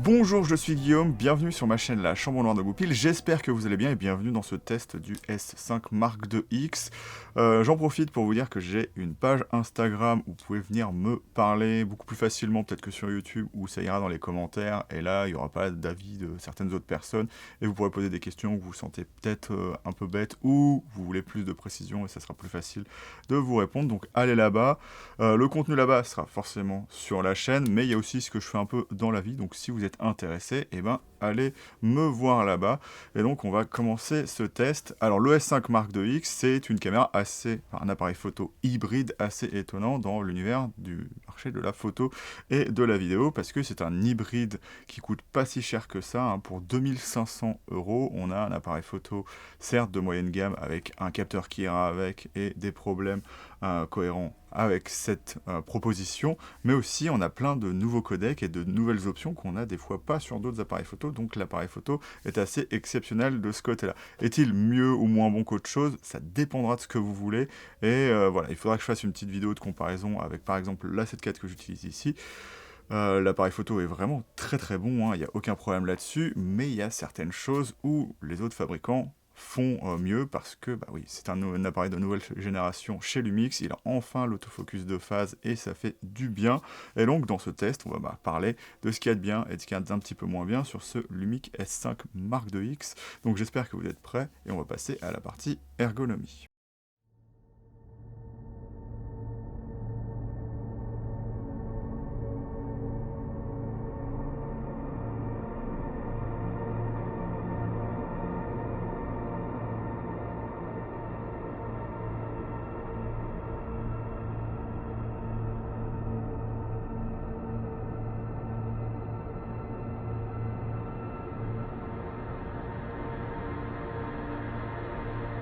Bonjour, je suis Guillaume, bienvenue sur ma chaîne La Chambre Noire de Goupil, j'espère que vous allez bien et bienvenue dans ce test du S5 Mark IIX. J'en profite pour vous dire que j'ai une page Instagram où vous pouvez venir me parler beaucoup plus facilement peut-être que sur YouTube où ça ira dans les commentaires et là il n'y aura pas d'avis de certaines autres personnes et vous pourrez poser des questions que vous sentez peut-être un peu bêtes ou vous voulez plus de précision et ça sera plus facile de vous répondre, donc allez là-bas. Le contenu là-bas sera forcément sur la chaîne mais il y a aussi ce que je fais un peu dans la vie, donc si vous êtes intéressé, eh ben, allez me voir là-bas. Et donc, on va commencer ce test. Alors, le S5 Mark IIX, c'est une caméra un appareil photo hybride assez étonnant dans l'univers du marché de la photo et de la vidéo, parce que c'est un hybride qui coûte pas si cher que ça. Hein. Pour 2500 €, on a un appareil photo, certes de moyenne gamme, avec un capteur qui ira avec et des problèmes cohérents avec cette proposition, mais aussi on a plein de nouveaux codecs et de nouvelles options qu'on a des fois pas sur d'autres appareils photo, donc l'appareil photo est assez exceptionnel de ce côté-là. Est-il mieux ou moins bon qu'autre chose? Ça dépendra de ce que vous voulez, et voilà, il faudra que je fasse une petite vidéo de comparaison avec par exemple l'A7 IV que j'utilise ici. L'appareil photo est vraiment très très bon, hein, il n'y a aucun problème là-dessus, mais il y a certaines choses où les autres fabricants font mieux parce que bah oui, c'est un appareil de nouvelle génération chez Lumix, il a enfin l'autofocus de phase et ça fait du bien. Et donc dans ce test, on va parler de ce qu'il y a de bien et de ce qu'il y a d'un petit peu moins bien sur ce Lumix S5 Mark IIX. Donc j'espère que vous êtes prêts et on va passer à la partie ergonomie.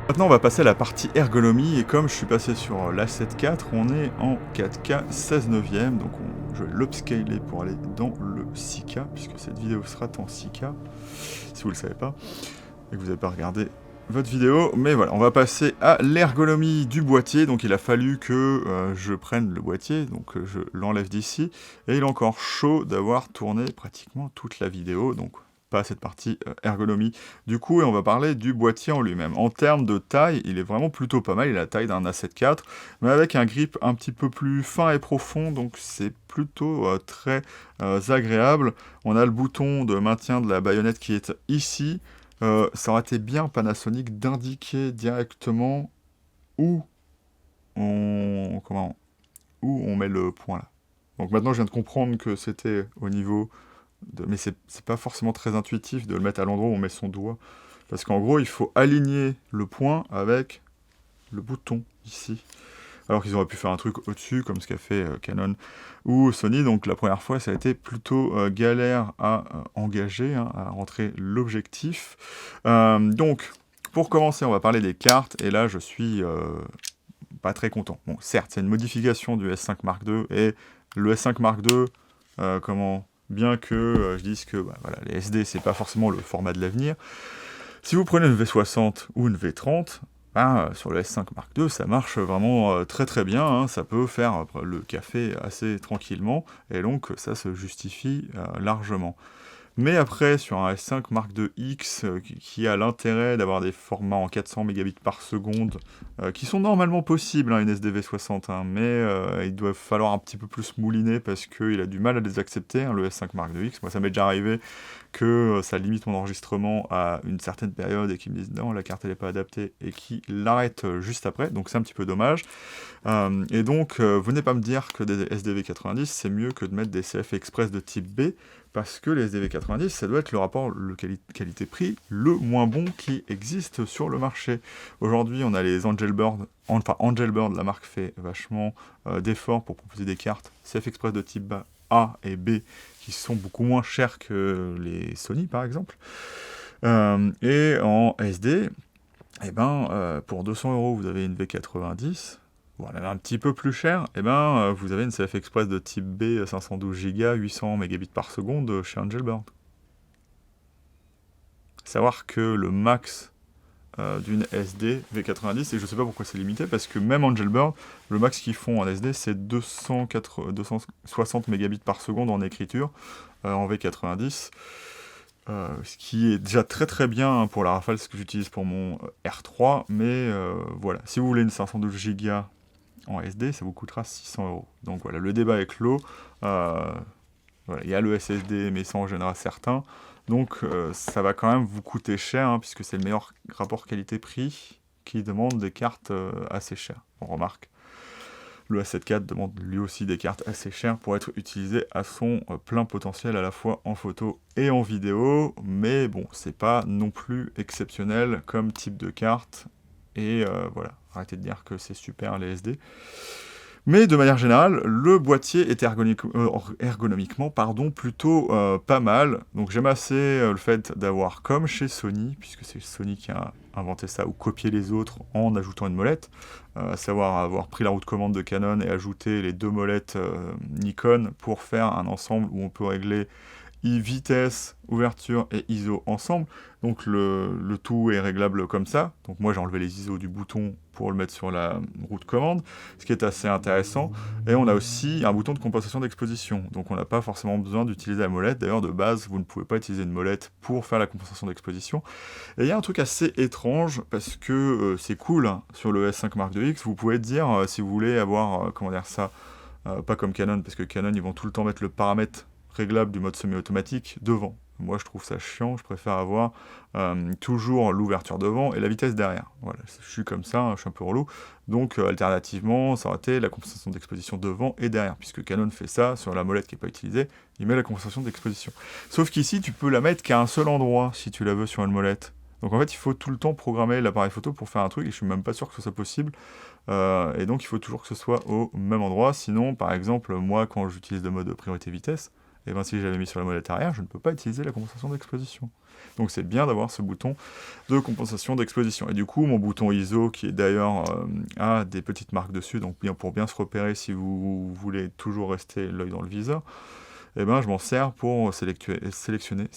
Maintenant, on va passer à la partie ergonomie, et comme je suis passé sur l'A7 IV, on est en 4K 16 neuvième, donc je vais l'upscaler pour aller dans le 6K, puisque cette vidéo sera en 6K, si vous ne le savez pas, et que vous n'avez pas regardé votre vidéo. Mais voilà, on va passer à l'ergonomie du boîtier, donc il a fallu que je prenne le boîtier, donc je l'enlève d'ici, et il est encore chaud d'avoir tourné pratiquement toute la vidéo, donc pas cette partie ergonomie. Du coup, et on va parler du boîtier en lui-même. En termes de taille, il est vraiment plutôt pas mal, il a la taille d'un A7 IV, mais avec un grip un petit peu plus fin et profond, donc c'est plutôt très agréable. On a le bouton de maintien de la baïonnette qui est ici. Ça aurait été bien Panasonic d'indiquer directement où on met le point là. Donc maintenant, je viens de comprendre que c'était au niveau mais c'est pas forcément très intuitif de le mettre à l'endroit où on met son doigt. Parce qu'en gros, il faut aligner le point avec le bouton, ici. Alors qu'ils auraient pu faire un truc au-dessus, comme ce qu'a fait Canon ou Sony. Donc la première fois, ça a été plutôt galère à engager, hein, à rentrer l'objectif. Donc, pour commencer, on va parler des cartes. Et là, je suis pas très content. Bon, certes, c'est une modification du S5 Mark II. Et le S5 Mark II, bien que je dise que voilà, les SD, c'est pas forcément le format de l'avenir. Si vous prenez une V60 ou une V30, sur le S5 Mark II, ça marche vraiment très très bien, hein, ça peut faire le café assez tranquillement, et donc ça se justifie largement. Mais après, sur un S5 Mark IIX qui a l'intérêt d'avoir des formats en 400 mégabits par seconde, qui sont normalement possibles, hein, une SDV60, hein, mais il doit falloir un petit peu plus mouliner parce qu'il a du mal à les accepter, hein, le S5 Mark IIX. Moi, ça m'est déjà arrivé que ça limite mon enregistrement à une certaine période et qu'ils me disent non, la carte elle n'est pas adaptée et qu'ils l'arrêtent juste après, donc c'est un petit peu dommage. Et donc, venez pas me dire que des SDV90 c'est mieux que de mettre des CF Express de type B, parce que les SDV90 ça doit être le rapport qualité-prix le moins bon qui existe sur le marché. Aujourd'hui, on a les Angelbird, la marque fait vachement d'efforts pour proposer des cartes CF Express de type A et B qui sont beaucoup moins chères que les Sony par exemple. Et en SD, pour 200 €, vous avez une V90. Voilà, un petit peu plus cher, vous avez une CF Express de type B 512 Go, 800 mégabits par seconde chez Angelbird. Savoir que le max d'une SD V90, et je sais pas pourquoi c'est limité, parce que même en Jailbird, le max qu'ils font en SD, c'est 260 mégabits par seconde en écriture, en V90, ce qui est déjà très très bien pour la rafale, ce que j'utilise pour mon R3, mais voilà, si vous voulez une 512 Go en SD, ça vous coûtera 600 €. Donc voilà, le débat est clos. Voilà, il y a le SSD, mais ça en gênera certains. Donc ça va quand même vous coûter cher, hein, puisque c'est le meilleur rapport qualité-prix qui demande des cartes assez chères. On remarque, le A7 IV demande lui aussi des cartes assez chères pour être utilisé à son plein potentiel à la fois en photo et en vidéo, mais bon, c'est pas non plus exceptionnel comme type de carte, et voilà, arrêtez de dire que c'est super les SD. Mais de manière générale, le boîtier est ergonomiquement plutôt pas mal. Donc j'aime assez le fait d'avoir, comme chez Sony, puisque c'est Sony qui a inventé ça, ou copié les autres en ajoutant une molette, à savoir avoir pris la roue de commande de Canon et ajouter les deux molettes Nikon pour faire un ensemble où on peut régler vitesse, ouverture et ISO ensemble. Donc le tout est réglable comme ça. Donc moi j'ai enlevé les ISO du bouton pour le mettre sur la roue de commande, ce qui est assez intéressant. Et on a aussi un bouton de compensation d'exposition. Donc on n'a pas forcément besoin d'utiliser la molette. D'ailleurs de base vous ne pouvez pas utiliser une molette pour faire la compensation d'exposition. Et il y a un truc assez étrange parce que c'est cool, hein, sur le S5 Mark IIX, vous pouvez dire si vous voulez avoir, comment dire ça, pas comme Canon, parce que Canon ils vont tout le temps mettre le paramètre réglable du mode semi-automatique devant. Moi je trouve ça chiant, je préfère avoir toujours l'ouverture devant et la vitesse derrière. Voilà, je suis comme ça, hein, je suis un peu relou. Donc alternativement, ça aurait été la compensation d'exposition devant et derrière, puisque Canon fait ça sur la molette qui n'est pas utilisée, il met la compensation d'exposition. Sauf qu'ici, tu peux la mettre qu'à un seul endroit si tu la veux sur une molette. Donc en fait, il faut tout le temps programmer l'appareil photo pour faire un truc, et je suis même pas sûr que ce soit possible. Et donc il faut toujours que ce soit au même endroit. Sinon, par exemple, moi quand j'utilise le mode priorité vitesse, et bien si j'avais mis sur la molette arrière, je ne peux pas utiliser la compensation d'exposition. Donc c'est bien d'avoir ce bouton de compensation d'exposition. Et du coup, mon bouton ISO, qui est d'ailleurs a des petites marques dessus, donc bien pour bien se repérer si vous voulez toujours rester l'œil dans le viseur, et ben je m'en sers pour sélectionner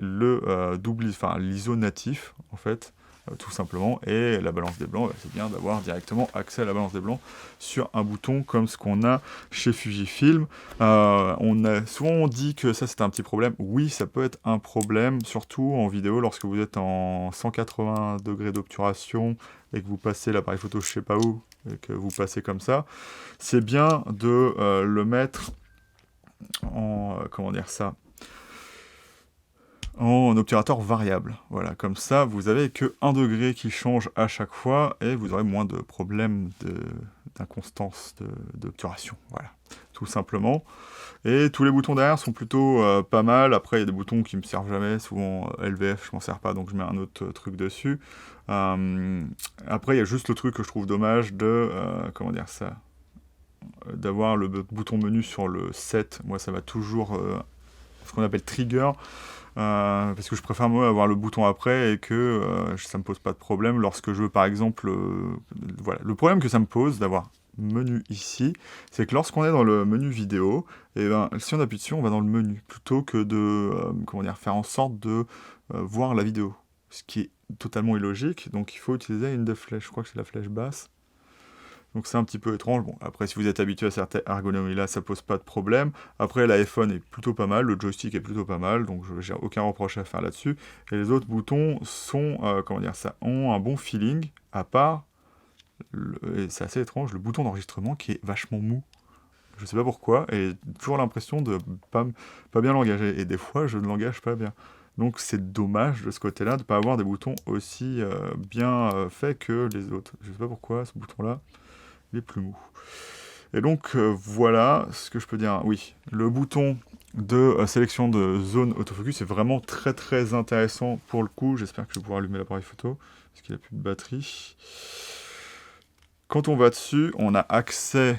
le l'ISO natif en fait. Tout simplement, et la balance des blancs, c'est bien d'avoir directement accès à la balance des blancs sur un bouton comme ce qu'on a chez Fujifilm. On a souvent dit que ça c'était un petit problème. Oui, ça peut être un problème, surtout en vidéo lorsque vous êtes en 180 degrés d'obturation et que vous passez l'appareil photo je sais pas où, et que vous passez comme ça. C'est bien de le mettre en comment dire ça, en obturateur variable. Voilà, comme ça, vous avez que 1 degré qui change à chaque fois et vous aurez moins de problèmes d'inconstance d'obturation. Voilà, tout simplement. Et tous les boutons derrière sont plutôt pas mal. Après, il y a des boutons qui me servent jamais. Souvent, LVF, je m'en sers pas, donc je mets un autre truc dessus. Après, il y a juste le truc que je trouve dommage de... comment dire ça, d'avoir le bouton menu sur le 7. Moi, ça va toujours... ce qu'on appelle trigger. Parce que je préfère moi avoir le bouton après et que ça me pose pas de problème lorsque je veux par exemple voilà, le problème que ça me pose d'avoir menu ici, c'est que lorsqu'on est dans le menu vidéo, et ben si on appuie dessus, on va dans le menu plutôt que de comment dire, faire en sorte de voir la vidéo, ce qui est totalement illogique. Donc il faut utiliser une des flèches, je crois que c'est la flèche basse. Donc c'est un petit peu étrange. Bon, après, si vous êtes habitué à cette ergonomie-là, ça pose pas de problème. Après, l'iPhone est plutôt pas mal, le joystick est plutôt pas mal, donc j'ai aucun reproche à faire là-dessus. Et les autres boutons sont, comment dire ça, ont un bon feeling, à part, et c'est assez étrange, le bouton d'enregistrement qui est vachement mou. Je sais pas pourquoi, et j'ai toujours l'impression de pas bien l'engager. Et des fois, je ne l'engage pas bien. Donc c'est dommage de ce côté-là de ne pas avoir des boutons aussi bien faits que les autres. Je sais pas pourquoi, ce bouton-là, il est plus mou. Et donc voilà ce que je peux dire. Oui, le bouton de sélection de zone autofocus est vraiment très très intéressant pour le coup. J'espère que je vais pouvoir allumer l'appareil photo parce qu'il n'a plus de batterie. Quand on va dessus, on a accès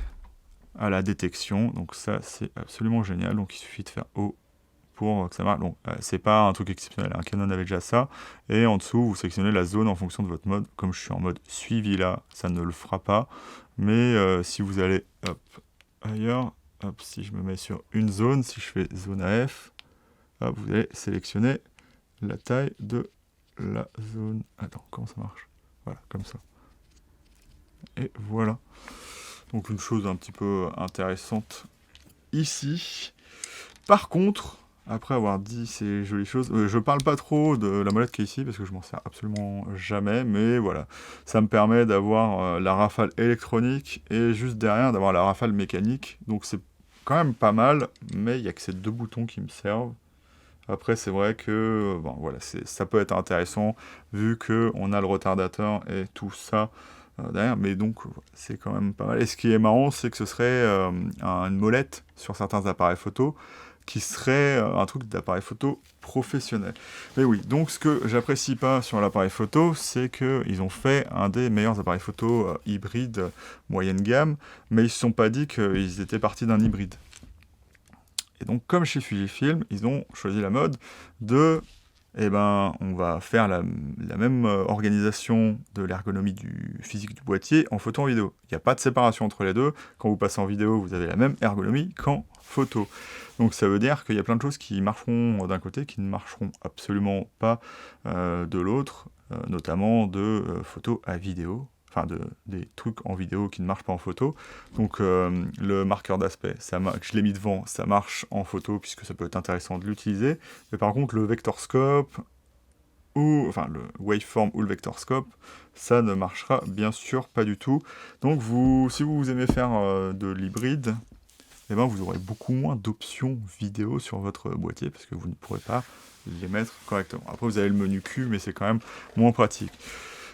à la détection. Donc ça, c'est absolument génial. Donc il suffit de faire O pour que ça marche. Donc c'est pas un truc exceptionnel. Un Canon avait déjà ça. Et en dessous, vous sélectionnez la zone en fonction de votre mode. Comme je suis en mode suivi là, ça ne le fera pas. Mais si vous allez hop, ailleurs, hop, si je me mets sur une zone, si je fais zone AF, hop, vous allez sélectionner la taille de la zone... Attends, comment ça marche? Voilà, comme ça. Et voilà. Donc une chose un petit peu intéressante ici. Par contre, après avoir dit ces jolies choses, je parle pas trop de la molette qui est ici, parce que je m'en sers absolument jamais, mais voilà. Ça me permet d'avoir la rafale électronique, et juste derrière d'avoir la rafale mécanique. Donc c'est quand même pas mal, mais il n'y a que ces deux boutons qui me servent. Après, c'est vrai que bon, voilà, ça peut être intéressant, vu qu'on a le retardateur et tout ça derrière, mais donc c'est quand même pas mal. Et ce qui est marrant, c'est que ce serait une molette sur certains appareils photo, qui serait un truc d'appareil photo professionnel. Mais oui, donc ce que j'apprécie pas sur l'appareil photo, c'est qu'ils ont fait un des meilleurs appareils photo hybrides moyenne gamme, mais ils se sont pas dit qu'ils étaient partis d'un hybride. Et donc, comme chez Fujifilm, ils ont choisi la mode de... Eh ben, on va faire la même organisation de l'ergonomie du physique du boîtier en photo en vidéo. Il n'y a pas de séparation entre les deux. Quand vous passez en vidéo, vous avez la même ergonomie qu'en photo. Donc ça veut dire qu'il y a plein de choses qui marcheront d'un côté, qui ne marcheront absolument pas de l'autre, notamment de photo à vidéo. Enfin, des trucs en vidéo qui ne marchent pas en photo. Donc le marqueur d'aspect, je l'ai mis devant, ça marche en photo puisque ça peut être intéressant de l'utiliser. Mais par contre, le vector scope, enfin le waveform ou le vector scope, ça ne marchera bien sûr pas du tout. Donc si vous aimez faire de l'hybride, eh ben, vous aurez beaucoup moins d'options vidéo sur votre boîtier parce que vous ne pourrez pas les mettre correctement. Après, vous avez le menu Q, mais c'est quand même moins pratique.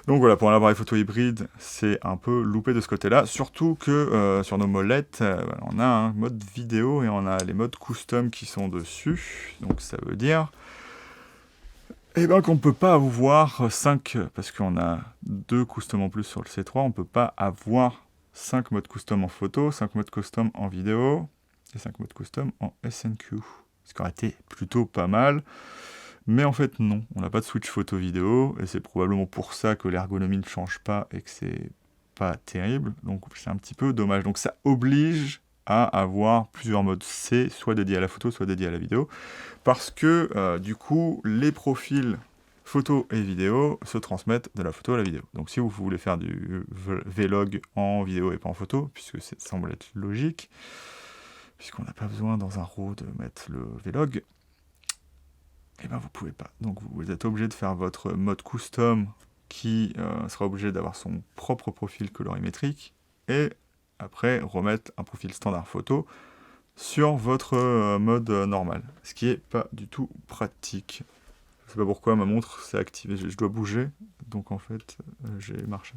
Donc voilà, pour un appareil photo hybride, c'est un peu loupé de ce côté-là, surtout que sur nos molettes, on a un mode vidéo et on a les modes custom qui sont dessus, donc ça veut dire qu'on ne peut pas avoir 5, parce qu'on a 2 custom en plus sur le C3, on ne peut pas avoir 5 modes custom en photo, 5 modes custom en vidéo, et 5 modes custom en SNQ, ce qui aurait été plutôt pas mal. Mais en fait, non, on n'a pas de switch photo-vidéo, et c'est probablement pour ça que l'ergonomie ne change pas et que c'est pas terrible, donc c'est un petit peu dommage. Donc ça oblige à avoir plusieurs modes C, soit dédiés à la photo, soit dédiés à la vidéo, parce que du coup, les profils photo et vidéo se transmettent de la photo à la vidéo. Donc si vous voulez faire du vlog en vidéo et pas en photo, puisque ça semble être logique, puisqu'on n'a pas besoin dans un RAW de mettre le vlog, eh ben vous pouvez pas. Donc vous êtes obligé de faire votre mode custom qui sera obligé d'avoir son propre profil colorimétrique et après remettre un profil standard photo sur votre mode normal. Ce qui est pas du tout pratique. Je sais pas pourquoi ma montre s'est activée, je dois bouger, donc en fait j'ai marché.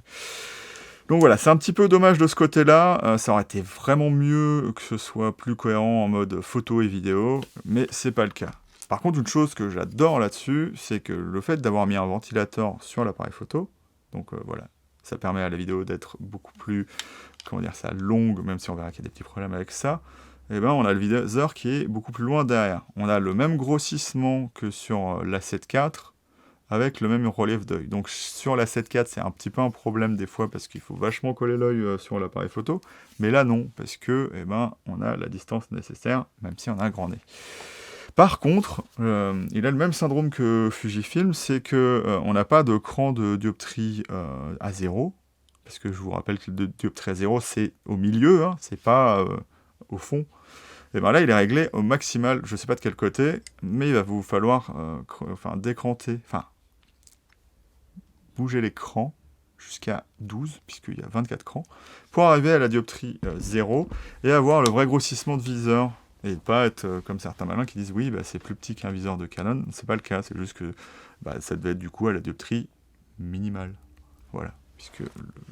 Donc voilà, c'est un petit peu dommage de ce côté-là, ça aurait été vraiment mieux que ce soit plus cohérent en mode photo et vidéo, mais c'est pas le cas. Par contre, une chose que j'adore là-dessus, c'est que le fait d'avoir mis un ventilateur sur l'appareil photo, donc voilà, ça permet à la vidéo d'être beaucoup plus, comment dire ça, longue, même si on verra qu'il y a des petits problèmes avec ça, et ben on a le viseur qui est beaucoup plus loin derrière. On a le même grossissement que sur la 7.4, avec le même relief d'œil. Donc sur la 7.4, c'est un petit peu un problème des fois, parce qu'il faut vachement coller l'œil sur l'appareil photo, mais là non, parce que on a la distance nécessaire, même si on a un grand nez. Par contre, il a le même syndrome que Fujifilm, c'est qu'on n'a pas de cran de dioptrie à 0, parce que je vous rappelle que le dioptrie à 0, c'est au milieu, hein, c'est pas au fond. Et bien là, il est réglé au maximal, je ne sais pas de quel côté, mais il va vous falloir décranter, bouger l'écran jusqu'à 12, puisqu'il y a 24 crans, pour arriver à la dioptrie 0, et avoir le vrai grossissement de viseur. Et pas être comme certains malins qui disent oui, c'est plus petit qu'un viseur de Canon. C'est pas le cas, c'est juste que ça devait être du coup à la dioptrie minimale. Voilà, puisque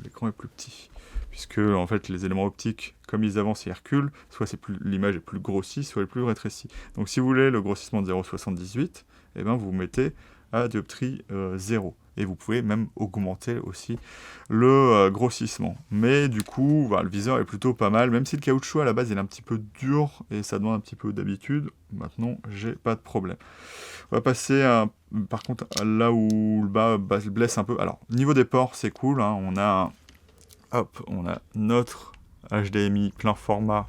l'écran est plus petit. Puisque en fait les éléments optiques, comme ils avancent et reculent, soit l'image est plus grossie, soit elle est plus rétrécie. Donc si vous voulez le grossissement de 0,78, vous mettez à dioptrie 0. Et vous pouvez même augmenter aussi le grossissement. Mais du coup, le viseur est plutôt pas mal, même si le caoutchouc à la base il est un petit peu dur et ça demande un petit peu d'habitude. Maintenant, j'ai pas de problème. On va passer par contre là où le bas blesse un peu. Alors, niveau des ports, c'est cool. Hein. On a notre HDMI plein format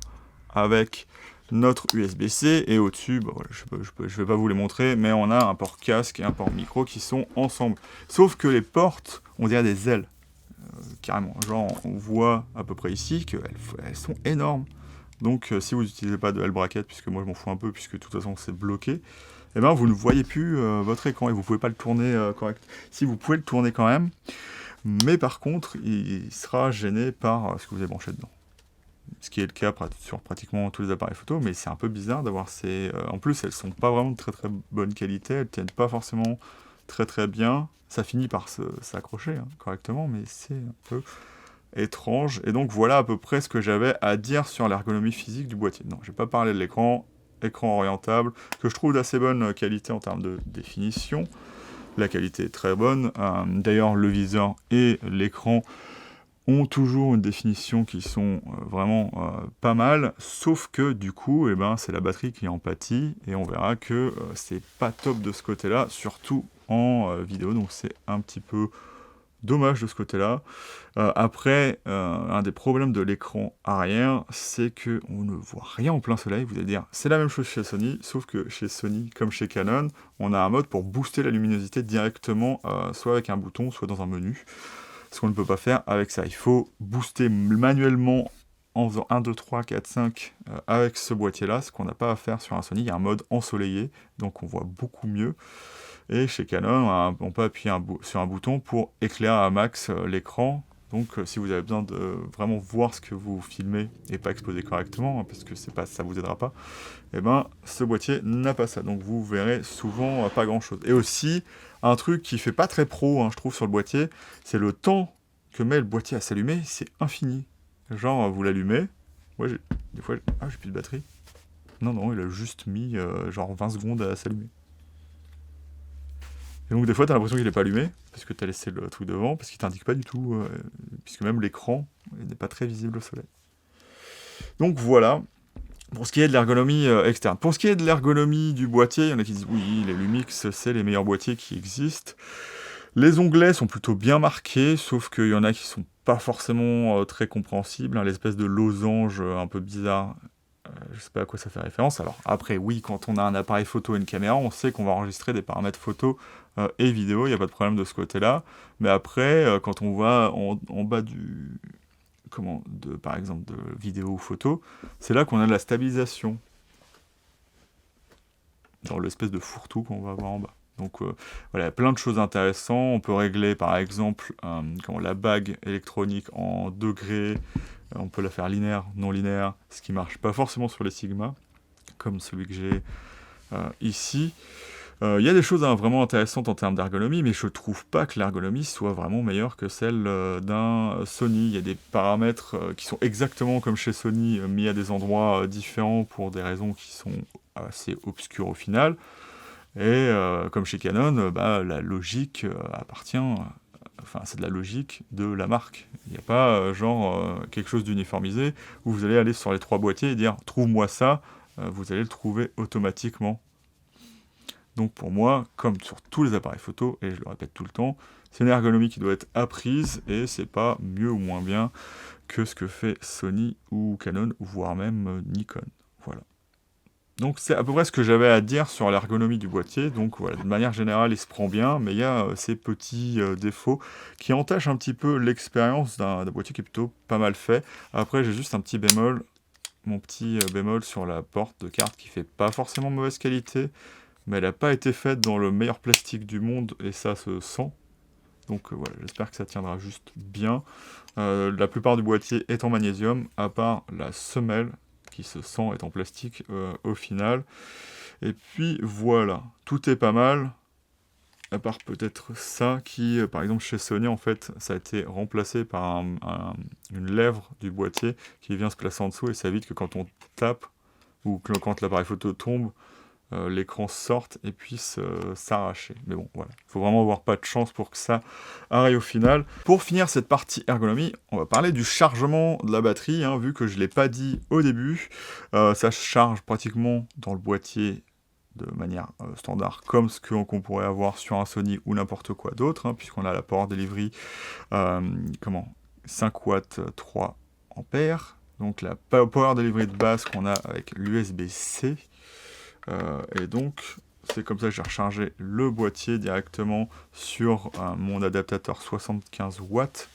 avec notre USB-C, et au-dessus, bah voilà, je vais pas vous les montrer, mais on a un port casque et un port micro qui sont ensemble. Sauf que les portes, on dirait des ailes, carrément. Genre, on voit à peu près ici qu'elles sont énormes. Donc, si vous n'utilisez pas de L-bracket, puisque moi je m'en fous un peu, puisque de toute façon c'est bloqué, eh ben, vous ne voyez plus votre écran et vous ne pouvez pas le tourner correct. Si vous pouvez le tourner quand même, mais par contre, il sera gêné par ce que vous avez branché dedans. Ce qui est le cas sur pratiquement tous les appareils photo, mais c'est un peu bizarre d'avoir ces... en plus, elles sont pas vraiment de très très bonne qualité, elles tiennent pas forcément très très bien. Ça finit par s'accrocher correctement, mais c'est un peu étrange. Et donc voilà à peu près ce que j'avais à dire sur l'ergonomie physique du boîtier. Non, je vais pas parler de l'écran, écran orientable, que je trouve d'assez bonne qualité en termes de définition. La qualité est très bonne. D'ailleurs, le viseur et l'écran ont toujours une définition qui sont vraiment pas mal, sauf que du coup, eh ben, c'est la batterie qui en pâtit, et on verra que c'est pas top de ce côté-là, surtout en vidéo, donc c'est un petit peu dommage de ce côté-là. Après, un des problèmes de l'écran arrière, c'est qu'on ne voit rien en plein soleil. Vous allez dire, c'est la même chose chez Sony, sauf que chez Sony, comme chez Canon, on a un mode pour booster la luminosité directement, soit avec un bouton, soit dans un menu. Ce qu'on ne peut pas faire avec ça. Il faut booster manuellement en faisant 1, 2, 3, 4, 5 avec ce boîtier-là, ce qu'on n'a pas à faire sur un Sony. Il y a un mode ensoleillé, donc on voit beaucoup mieux. Et chez Canon, on peut appuyer sur un bouton pour éclairer à max l'écran. Donc si vous avez besoin de vraiment voir ce que vous filmez et pas exposer correctement, parce que ça vous aidera pas, et ben ce boîtier n'a pas ça. Donc vous verrez souvent pas grand chose. Et aussi, un truc qui fait pas très pro, je trouve, sur le boîtier, c'est le temps que met le boîtier à s'allumer, c'est infini. Genre, vous l'allumez, des fois, j'ai plus de batterie. Non, il a juste mis genre 20 secondes à s'allumer. Et donc des fois, t'as l'impression qu'il n'est pas allumé, parce que t'as laissé le truc devant, parce qu'il t'indique pas du tout, puisque même l'écran n'est pas très visible au soleil. Donc voilà, pour ce qui est de l'ergonomie externe. Pour ce qui est de l'ergonomie du boîtier, il y en a qui disent oui, les Lumix, c'est les meilleurs boîtiers qui existent. Les onglets sont plutôt bien marqués, sauf qu'il y en a qui sont pas forcément très compréhensibles, l'espèce de losange un peu bizarre. Je sais pas à quoi ça fait référence. Alors après, oui, quand on a un appareil photo et une caméra, on sait qu'on va enregistrer des paramètres photo et vidéo, il n'y a pas de problème de ce côté-là. Mais après, quand on va en bas par exemple, de vidéo ou photo, c'est là qu'on a de la stabilisation. Dans l'espèce de fourre-tout qu'on va avoir en bas. Donc voilà, il y a plein de choses intéressantes. On peut régler par exemple la bague électronique en degrés. On peut la faire linéaire, non linéaire, ce qui marche pas forcément sur les Sigma, comme celui que j'ai ici. Il y a des choses vraiment intéressantes en termes d'ergonomie, mais je trouve pas que l'ergonomie soit vraiment meilleure que celle d'un Sony. Il y a des paramètres qui sont exactement comme chez Sony, mis à des endroits différents pour des raisons qui sont assez obscures au final. Et comme chez Canon, la logique appartient... c'est de la logique de la marque. Il n'y a pas quelque chose d'uniformisé où vous allez aller sur les 3 boîtiers et dire « trouve-moi ça », vous allez le trouver automatiquement. Donc pour moi, comme sur tous les appareils photo, et je le répète tout le temps, c'est une ergonomie qui doit être apprise, et c'est pas mieux ou moins bien que ce que fait Sony ou Canon, voire même Nikon. Voilà. Donc c'est à peu près ce que j'avais à dire sur l'ergonomie du boîtier. Donc voilà, de manière générale, il se prend bien, mais il y a ces petits défauts qui entachent un petit peu l'expérience d'un boîtier qui est plutôt pas mal fait. Après, j'ai juste un petit bémol, mon petit bémol sur la porte de carte qui fait pas forcément mauvaise qualité, mais elle n'a pas été faite dans le meilleur plastique du monde, et ça se sent. Donc voilà, j'espère que ça tiendra juste bien. La plupart du boîtier est en magnésium, à part la semelle, qui se sent est en plastique au final. Et puis voilà, tout est pas mal, à part peut-être ça qui, par exemple chez Sony, en fait, ça a été remplacé par une lèvre du boîtier qui vient se placer en dessous, et ça évite que quand on tape, ou que quand l'appareil photo tombe, l'écran sorte et puisse s'arracher. Mais bon, voilà. Il faut vraiment avoir pas de chance pour que ça arrive au final. Pour finir cette partie ergonomie, on va parler du chargement de la batterie, vu que je ne l'ai pas dit au début. Ça se charge pratiquement dans le boîtier de manière standard, comme ce qu'on pourrait avoir sur un Sony ou n'importe quoi d'autre, puisqu'on a la Power Delivery 5 watts 3 ampères. donc la Power Delivery de base qu'on a avec l'USB-C. Et donc, c'est comme ça que j'ai rechargé le boîtier directement sur mon adaptateur 75 watts.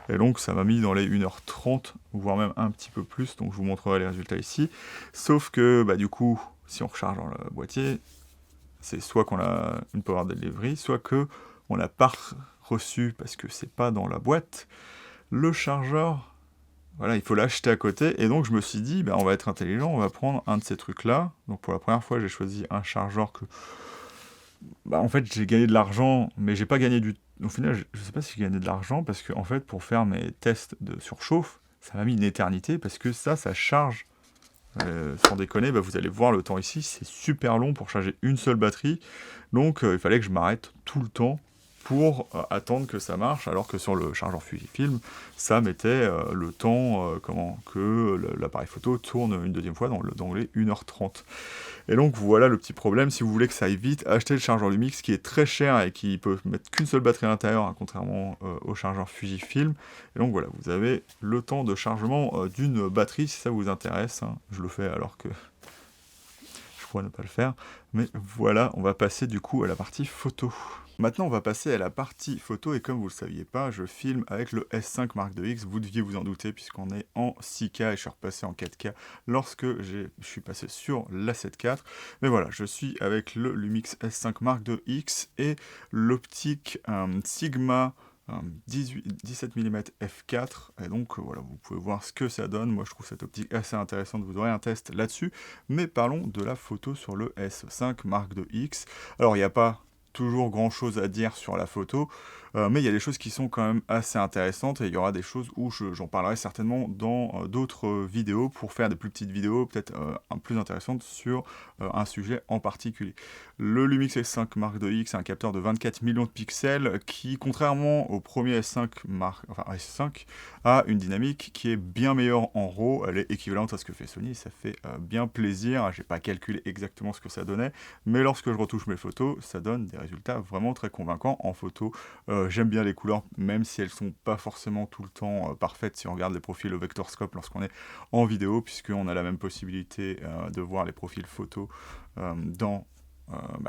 Et donc, ça m'a mis dans les 1h30, voire même un petit peu plus. Donc, je vous montrerai les résultats ici. Sauf que, du coup, si on recharge dans le boîtier, c'est soit qu'on a une Power Delivery, soit qu'on n'a pas reçu, parce que c'est pas dans la boîte, le chargeur. Voilà, il faut l'acheter à côté. Et donc, je me suis dit, on va être intelligent, on va prendre un de ces trucs-là. Donc, pour la première fois, j'ai choisi un chargeur que... en fait, j'ai gagné de l'argent, mais j'ai pas gagné du... Au final, je sais pas si j'ai gagné de l'argent, parce que, en fait, pour faire mes tests de surchauffe, ça m'a mis une éternité, parce que ça charge. Sans déconner, vous allez voir le temps ici, c'est super long pour charger une seule batterie. Donc, il fallait que je m'arrête tout le temps pour attendre que ça marche, alors que sur le chargeur Fujifilm, ça mettait le temps que l'appareil photo tourne une deuxième fois dans les 1h30. Et donc voilà le petit problème, si vous voulez que ça aille vite, achetez le chargeur Lumix qui est très cher et qui peut mettre qu'une seule batterie à l'intérieur, hein, contrairement au chargeur Fujifilm. Et donc voilà, vous avez le temps de chargement d'une batterie si ça vous intéresse, hein. Je le fais alors que je pourrais ne pas le faire. Mais voilà, on va passer du coup à la partie photo. Maintenant, on va passer à la partie photo, et comme vous ne le saviez pas, je filme avec le S5 Mark IIX, vous deviez vous en douter, puisqu'on est en 6K, et je suis repassé en 4K lorsque je suis passé sur la 7 IV. Mais voilà, je suis avec le Lumix S5 Mark IIX, et l'optique Sigma 17 mm f4, et donc voilà, vous pouvez voir ce que ça donne. Moi je trouve cette optique assez intéressante, vous aurez un test là-dessus, mais parlons de la photo sur le S5 Mark IIX. Alors il n'y a pas toujours grand chose à dire sur la photo, mais il y a des choses qui sont quand même assez intéressantes, et il y aura des choses où j'en parlerai certainement dans d'autres vidéos, pour faire des plus petites vidéos, peut-être plus intéressantes sur un sujet en particulier. Le Lumix S5 Mark IIX, c'est un capteur de 24 millions de pixels qui, contrairement au premier S5 S5, a une dynamique qui est bien meilleure en RAW. Elle est équivalente à ce que fait Sony, ça fait bien plaisir. J'ai pas calculé exactement ce que ça donnait, mais lorsque je retouche mes photos, ça donne des résultats vraiment très convaincants en photo. J'aime bien les couleurs, même si elles sont pas forcément tout le temps parfaites si on regarde les profils au vectorscope lorsqu'on est en vidéo, puisqu'on a la même possibilité de voir les profils photos dans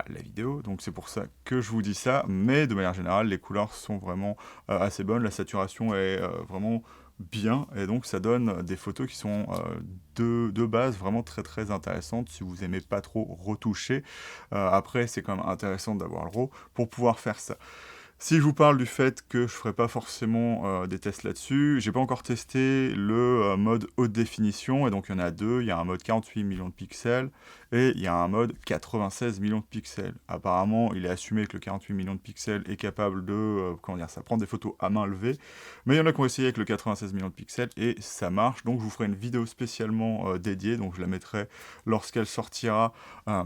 la vidéo, donc c'est pour ça que je vous dis ça, mais de manière générale, les couleurs sont vraiment assez bonnes, la saturation est vraiment bien, et donc ça donne des photos qui sont de base vraiment très très intéressantes si vous aimez pas trop retoucher. Après, c'est quand même intéressant d'avoir le RAW pour pouvoir faire ça. Si je vous parle du fait que je ferai pas forcément des tests là-dessus, j'ai pas encore testé le mode haute définition, et donc il y en a deux. Il y a un mode 48 millions de pixels et il y a un mode 96 millions de pixels. Apparemment, il est assumé que le 48 millions de pixels est capable de, ça prend des photos à main levée, mais il y en a qui ont essayé avec le 96 millions de pixels et ça marche. Donc je vous ferai une vidéo spécialement dédiée, donc je la mettrai lorsqu'elle sortira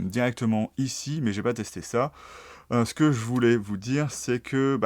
directement ici, mais j'ai pas testé ça. Ce que je voulais vous dire, c'est que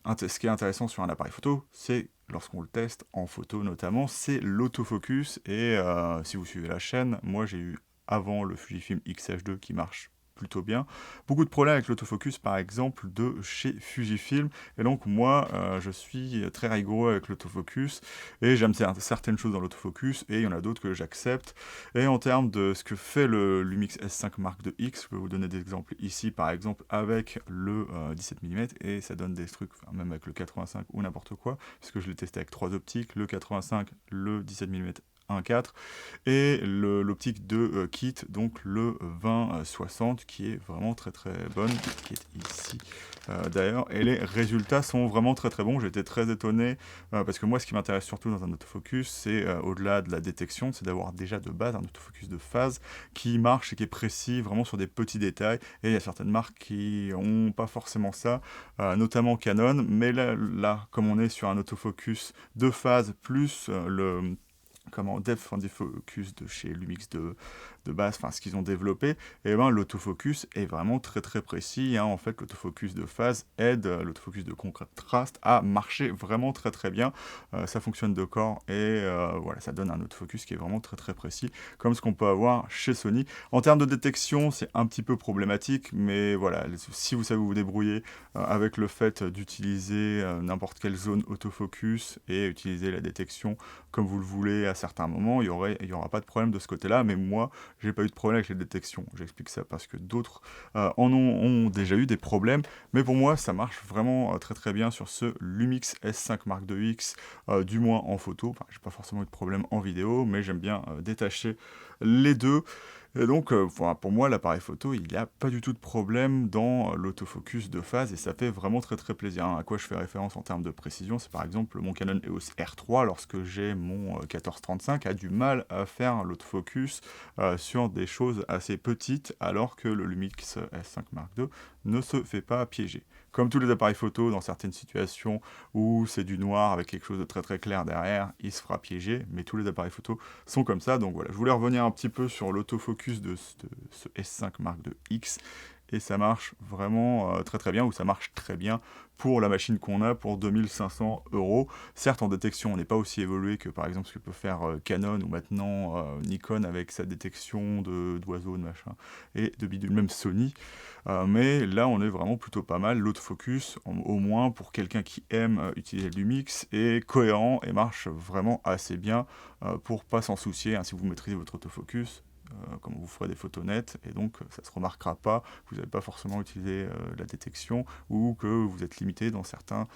ce qui est intéressant sur un appareil photo, c'est lorsqu'on le teste en photo notamment, c'est l'autofocus. Et si vous suivez la chaîne, moi j'ai eu avant le Fujifilm X-H2 qui marche plutôt bien. Beaucoup de problèmes avec l'autofocus, par exemple, de chez Fujifilm. Et donc, moi, je suis très rigoureux avec l'autofocus, et j'aime certaines choses dans l'autofocus, et il y en a d'autres que j'accepte. Et en termes de ce que fait le Lumix S5 Mark IIX, je peux vous donner des exemples ici, par exemple, avec le 17 mm, et ça donne des trucs, même avec le 85 ou n'importe quoi, parce que je l'ai testé avec 3 optiques, le 85, le 17 mm 1.4 et l'optique de kit, donc le 20-60, qui est vraiment très très bonne, qui est ici d'ailleurs, et les résultats sont vraiment très très bons. J'étais très étonné parce que moi ce qui m'intéresse surtout dans un autofocus, c'est au-delà de la détection, c'est d'avoir déjà de base un autofocus de phase qui marche et qui est précis vraiment sur des petits détails, et il y a certaines marques qui n'ont pas forcément ça, notamment Canon, mais là comme on est sur un autofocus de phase plus depth of focus de chez Lumix de base, ce qu'ils ont développé, et l'autofocus est vraiment très très précis, hein. En fait, l'autofocus de phase aide l'autofocus de contraste à marcher vraiment très très bien. Ça fonctionne de corps, et voilà, ça donne un autofocus qui est vraiment très très précis, comme ce qu'on peut avoir chez Sony. En termes de détection, c'est un petit peu problématique, mais voilà, si vous savez vous débrouiller avec le fait d'utiliser n'importe quelle zone autofocus et utiliser la détection comme vous le voulez à certains moments, il y aura pas de problème de ce côté-là, mais moi, j'ai pas eu de problème avec les détections. J'explique ça parce que d'autres ont déjà eu des problèmes, mais pour moi, ça marche vraiment très très bien sur ce Lumix S5 Mark II X, du moins en photo. Enfin, j'ai pas forcément eu de problème en vidéo, mais j'aime bien détacher les deux. Et donc, voilà, pour moi, l'appareil photo, il n'y a pas du tout de problème dans l'autofocus de phase, et ça fait vraiment très très plaisir, hein. À quoi je fais référence en termes de précision, c'est par exemple mon Canon EOS R3, lorsque j'ai mon 14-35, a du mal à faire l'autofocus sur des choses assez petites, alors que le Lumix S5 Mark II ne se fait pas piéger. Comme tous les appareils photo, dans certaines situations où c'est du noir avec quelque chose de très très clair derrière, il se fera piéger, mais tous les appareils photo sont comme ça. Donc voilà, je voulais revenir un petit peu sur l'autofocus de ce S5 Mark II X, et ça marche vraiment très très bien, ou ça marche très bien pour la machine qu'on a pour 2500 €. Certes, en détection, on n'est pas aussi évolué que par exemple ce que peut faire Canon ou maintenant Nikon avec sa détection d'oiseaux, de machin, et de bidule, même Sony. Mais là, on est vraiment plutôt pas mal. L'autofocus, au moins pour quelqu'un qui aime utiliser le Lumix, est cohérent et marche vraiment assez bien pour pas s'en soucier, hein. Si vous maîtrisez votre autofocus, comme vous ferez des photos nettes, et donc ça se remarquera pas que vous n'avez pas forcément utilisé la détection, ou que vous êtes limité dans certains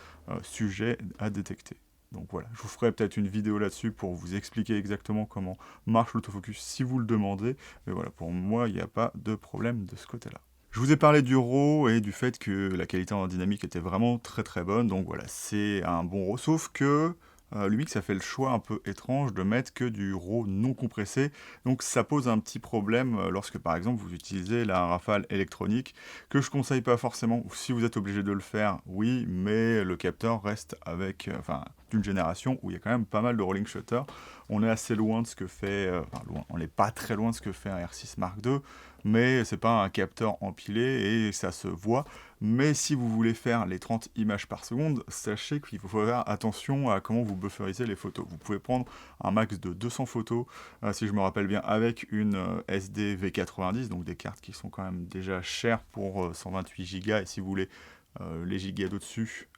sujets à détecter. Donc voilà, je vous ferai peut-être une vidéo là-dessus pour vous expliquer exactement comment marche l'autofocus si vous le demandez, mais voilà, pour moi, il n'y a pas de problème de ce côté-là. Je vous ai parlé du RAW et du fait que la qualité en dynamique était vraiment très très bonne, donc voilà, c'est un bon RAW, sauf que Lumix a fait le choix un peu étrange de mettre que du RAW non compressé, donc ça pose un petit problème lorsque par exemple vous utilisez la Rafale électronique, que je conseille pas forcément. Si vous êtes obligé de le faire, oui, mais le capteur reste avec, enfin, d'une génération où il y a quand même pas mal de rolling shutter. On est assez loin de ce que fait, enfin loin, on n'est pas très loin de ce que fait un R6 Mark II, mais c'est pas un capteur empilé et ça se voit. Mais si vous voulez faire les 30 images par seconde, sachez qu'il faut faire attention à comment vous bufferisez les photos. Vous pouvez prendre un max de 200 photos, si je me rappelle bien, avec une SD V90, donc des cartes qui sont quand même déjà chères pour 128 Go, et si vous voulez les gigas d'au-dessus,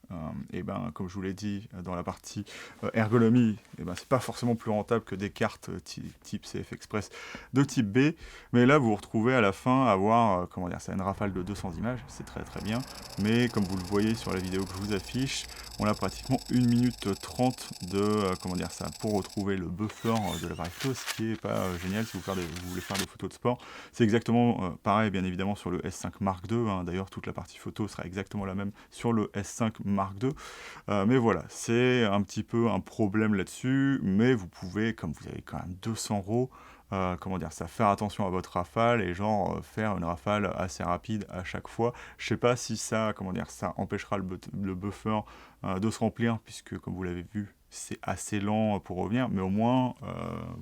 et ben, comme je vous l'ai dit dans la partie ergonomie, et ben, c'est pas forcément plus rentable que des cartes type CF Express de type B, mais là vous vous retrouvez à la fin à avoir, comment dire, ça, une rafale de 200 images, c'est très très bien, mais comme vous le voyez sur la vidéo que je vous affiche, on a pratiquement 1 minute 30 de, comment dire ça, pour retrouver le buffer de l'appareil photo, ce qui est pas génial si vous voulez faire des photos de sport. C'est exactement pareil, bien évidemment, sur le S5 Mark II, hein. D'ailleurs, toute la partie photo sera exactement la même sur le S5 Mark II. Mais voilà, c'est un petit peu un problème là-dessus, mais vous pouvez, comme vous avez quand même 200 €, comment dire ça, faire attention à votre rafale et genre faire une rafale assez rapide à chaque fois. Je sais pas si ça, comment dire, ça empêchera le buffer de se remplir, puisque comme vous l'avez vu, c'est assez lent pour revenir, mais au moins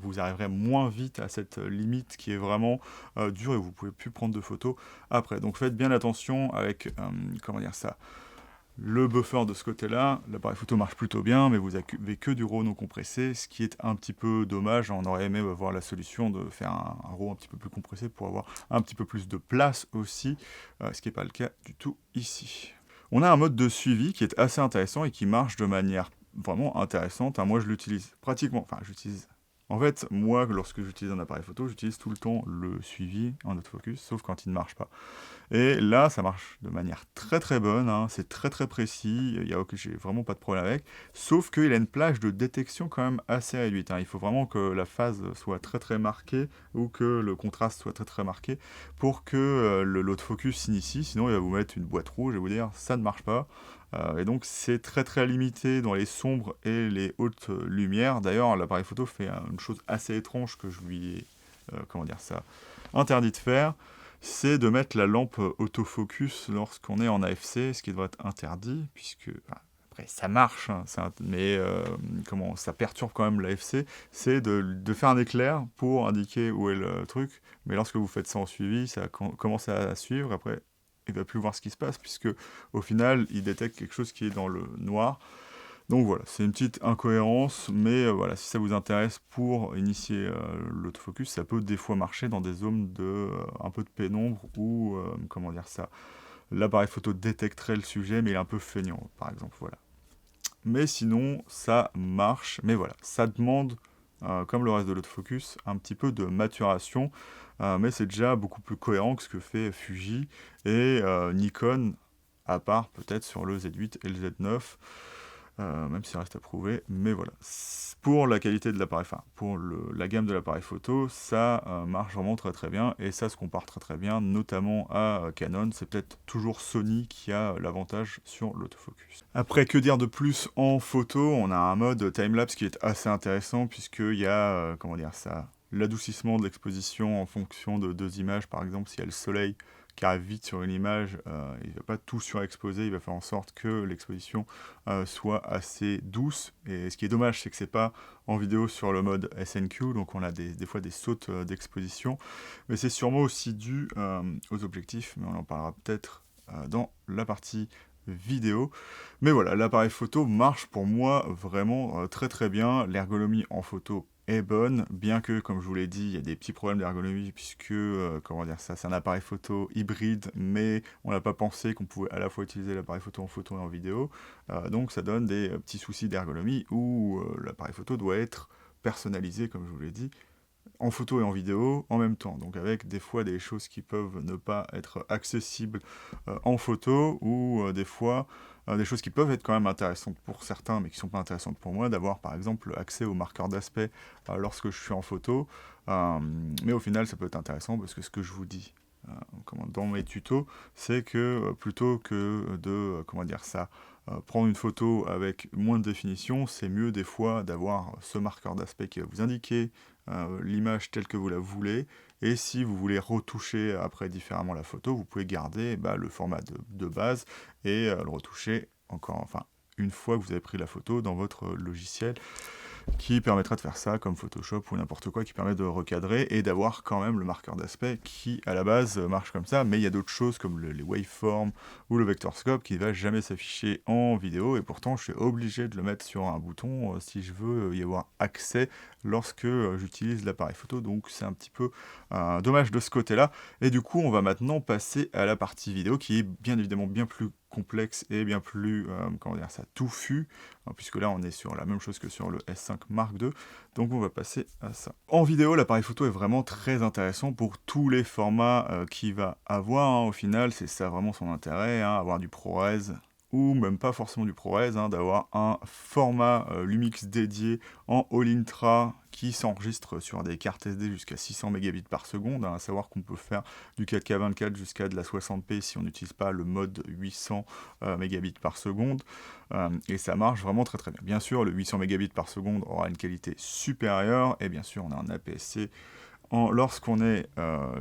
vous arriverez moins vite à cette limite qui est vraiment dure, et vous pouvez plus prendre de photos après. Donc faites bien attention avec, comment dire ça, le buffer de ce côté-là. L'appareil photo marche plutôt bien, mais vous n'avez que du RAW non compressé, ce qui est un petit peu dommage. On aurait aimé avoir la solution de faire un RAW un petit peu plus compressé pour avoir un petit peu plus de place aussi, ce qui n'est pas le cas du tout ici. On a un mode de suivi qui est assez intéressant et qui marche de manière vraiment intéressante, hein. Moi, je l'utilise pratiquement, enfin, j'utilise... En fait, moi, lorsque j'utilise un appareil photo, j'utilise tout le temps le suivi en autofocus, sauf quand il ne marche pas. Et là, ça marche de manière très très bonne, hein. C'est très très précis, j'ai vraiment pas de problème avec, sauf qu'il a une plage de détection quand même assez réduite, hein. Il faut vraiment que la phase soit très très marquée, ou que le contraste soit très très marqué, pour que l'autofocus s'initie, sinon il va vous mettre une boîte rouge et vous dire ça ne marche pas. Et donc c'est très très limité dans les sombres et les hautes lumières. D'ailleurs, l'appareil photo fait une chose assez étrange que je lui ai, comment dire ça, interdit de faire, c'est de mettre la lampe autofocus lorsqu'on est en AFC, ce qui devrait être interdit, puisque... Après, ça marche, hein, mais comment ça perturbe quand même l'AFC, c'est de faire un éclair pour indiquer où est le truc, mais lorsque vous faites ça en suivi, ça commence à suivre, après il ne va plus voir ce qui se passe, puisque au final, il détecte quelque chose qui est dans le noir. Donc voilà, c'est une petite incohérence, mais voilà, si ça vous intéresse pour initier l'autofocus, ça peut des fois marcher dans des zones de un peu de pénombre, où, comment dire ça, l'appareil photo détecterait le sujet, mais il est un peu feignant, par exemple, voilà. Mais sinon, ça marche, mais voilà, ça demande comme le reste de l'autofocus, un petit peu de maturation, mais c'est déjà beaucoup plus cohérent que ce que fait Fuji et Nikon, à part peut-être sur le Z8 et le Z9, même s'il reste à prouver, mais voilà. Pour la qualité de l'appareil, enfin, pour la gamme de l'appareil photo, ça marche vraiment très très bien, et ça se compare très très bien, notamment à Canon. C'est peut-être toujours Sony qui a l'avantage sur l'autofocus. Après, que dire de plus en photo? On a un mode timelapse qui est assez intéressant, puisqu'il y a, comment dire ça, l'adoucissement de l'exposition en fonction de deux images. Par exemple, s'il y a le soleil qui arrive vite sur une image, il ne va pas tout surexposer, il va faire en sorte que l'exposition soit assez douce. Et ce qui est dommage, c'est que c'est pas en vidéo sur le mode SNQ, donc on a des fois des sautes d'exposition. Mais c'est sûrement aussi dû aux objectifs, mais on en parlera peut-être dans la partie vidéo. Mais voilà, l'appareil photo marche pour moi vraiment très très bien. L'ergonomie en photo est bonne, bien que, comme je vous l'ai dit, il y a des petits problèmes d'ergonomie, puisque, comment dire ça, c'est un appareil photo hybride, mais on n'a pas pensé qu'on pouvait à la fois utiliser l'appareil photo et en vidéo, donc ça donne des petits soucis d'ergonomie, où l'appareil photo doit être personnalisé, comme je vous l'ai dit, en photo et en vidéo en même temps, donc avec des fois des choses qui peuvent ne pas être accessibles en photo, ou des fois des choses qui peuvent être quand même intéressantes pour certains, mais qui ne sont pas intéressantes pour moi, d'avoir par exemple accès au marqueur d'aspect lorsque je suis en photo, mais au final ça peut être intéressant, parce que ce que je vous dis dans mes tutos, c'est que plutôt que de, comment dire ça, prendre une photo avec moins de définition, c'est mieux des fois d'avoir ce marqueur d'aspect qui va vous indiquer l'image telle que vous la voulez, et si vous voulez retoucher après différemment la photo, vous pouvez garder le format de base et le retoucher encore, enfin, une fois que vous avez pris la photo dans votre logiciel, qui permettra de faire ça comme Photoshop ou n'importe quoi, qui permet de recadrer et d'avoir quand même le marqueur d'aspect qui à la base marche comme ça, mais il y a d'autres choses comme les waveforms ou le vector scope qui ne va jamais s'afficher en vidéo, et pourtant je suis obligé de le mettre sur un bouton si je veux y avoir accès lorsque j'utilise l'appareil photo, donc c'est un petit peu dommage de ce côté-là. Et du coup on va maintenant passer à la partie vidéo, qui est bien évidemment bien plus complexe et bien plus, comment dire ça, touffu, puisque là on est sur la même chose que sur le S5 Mark II, donc on va passer à ça. En vidéo, l'appareil photo est vraiment très intéressant pour tous les formats qu'il va avoir, hein. Au final, c'est ça vraiment son intérêt, hein, avoir du ProRes, ou même pas forcément du ProRes, hein, d'avoir un format Lumix dédié en All-Intra qui s'enregistre sur des cartes SD jusqu'à 600 mégabits par seconde, hein, à savoir qu'on peut faire du 4K 24 jusqu'à de la 60p si on n'utilise pas le mode 800 mégabits par seconde, et ça marche vraiment très très bien. Bien sûr, le 800 mégabits par seconde aura une qualité supérieure, et bien sûr on a un APS-C lorsqu'on est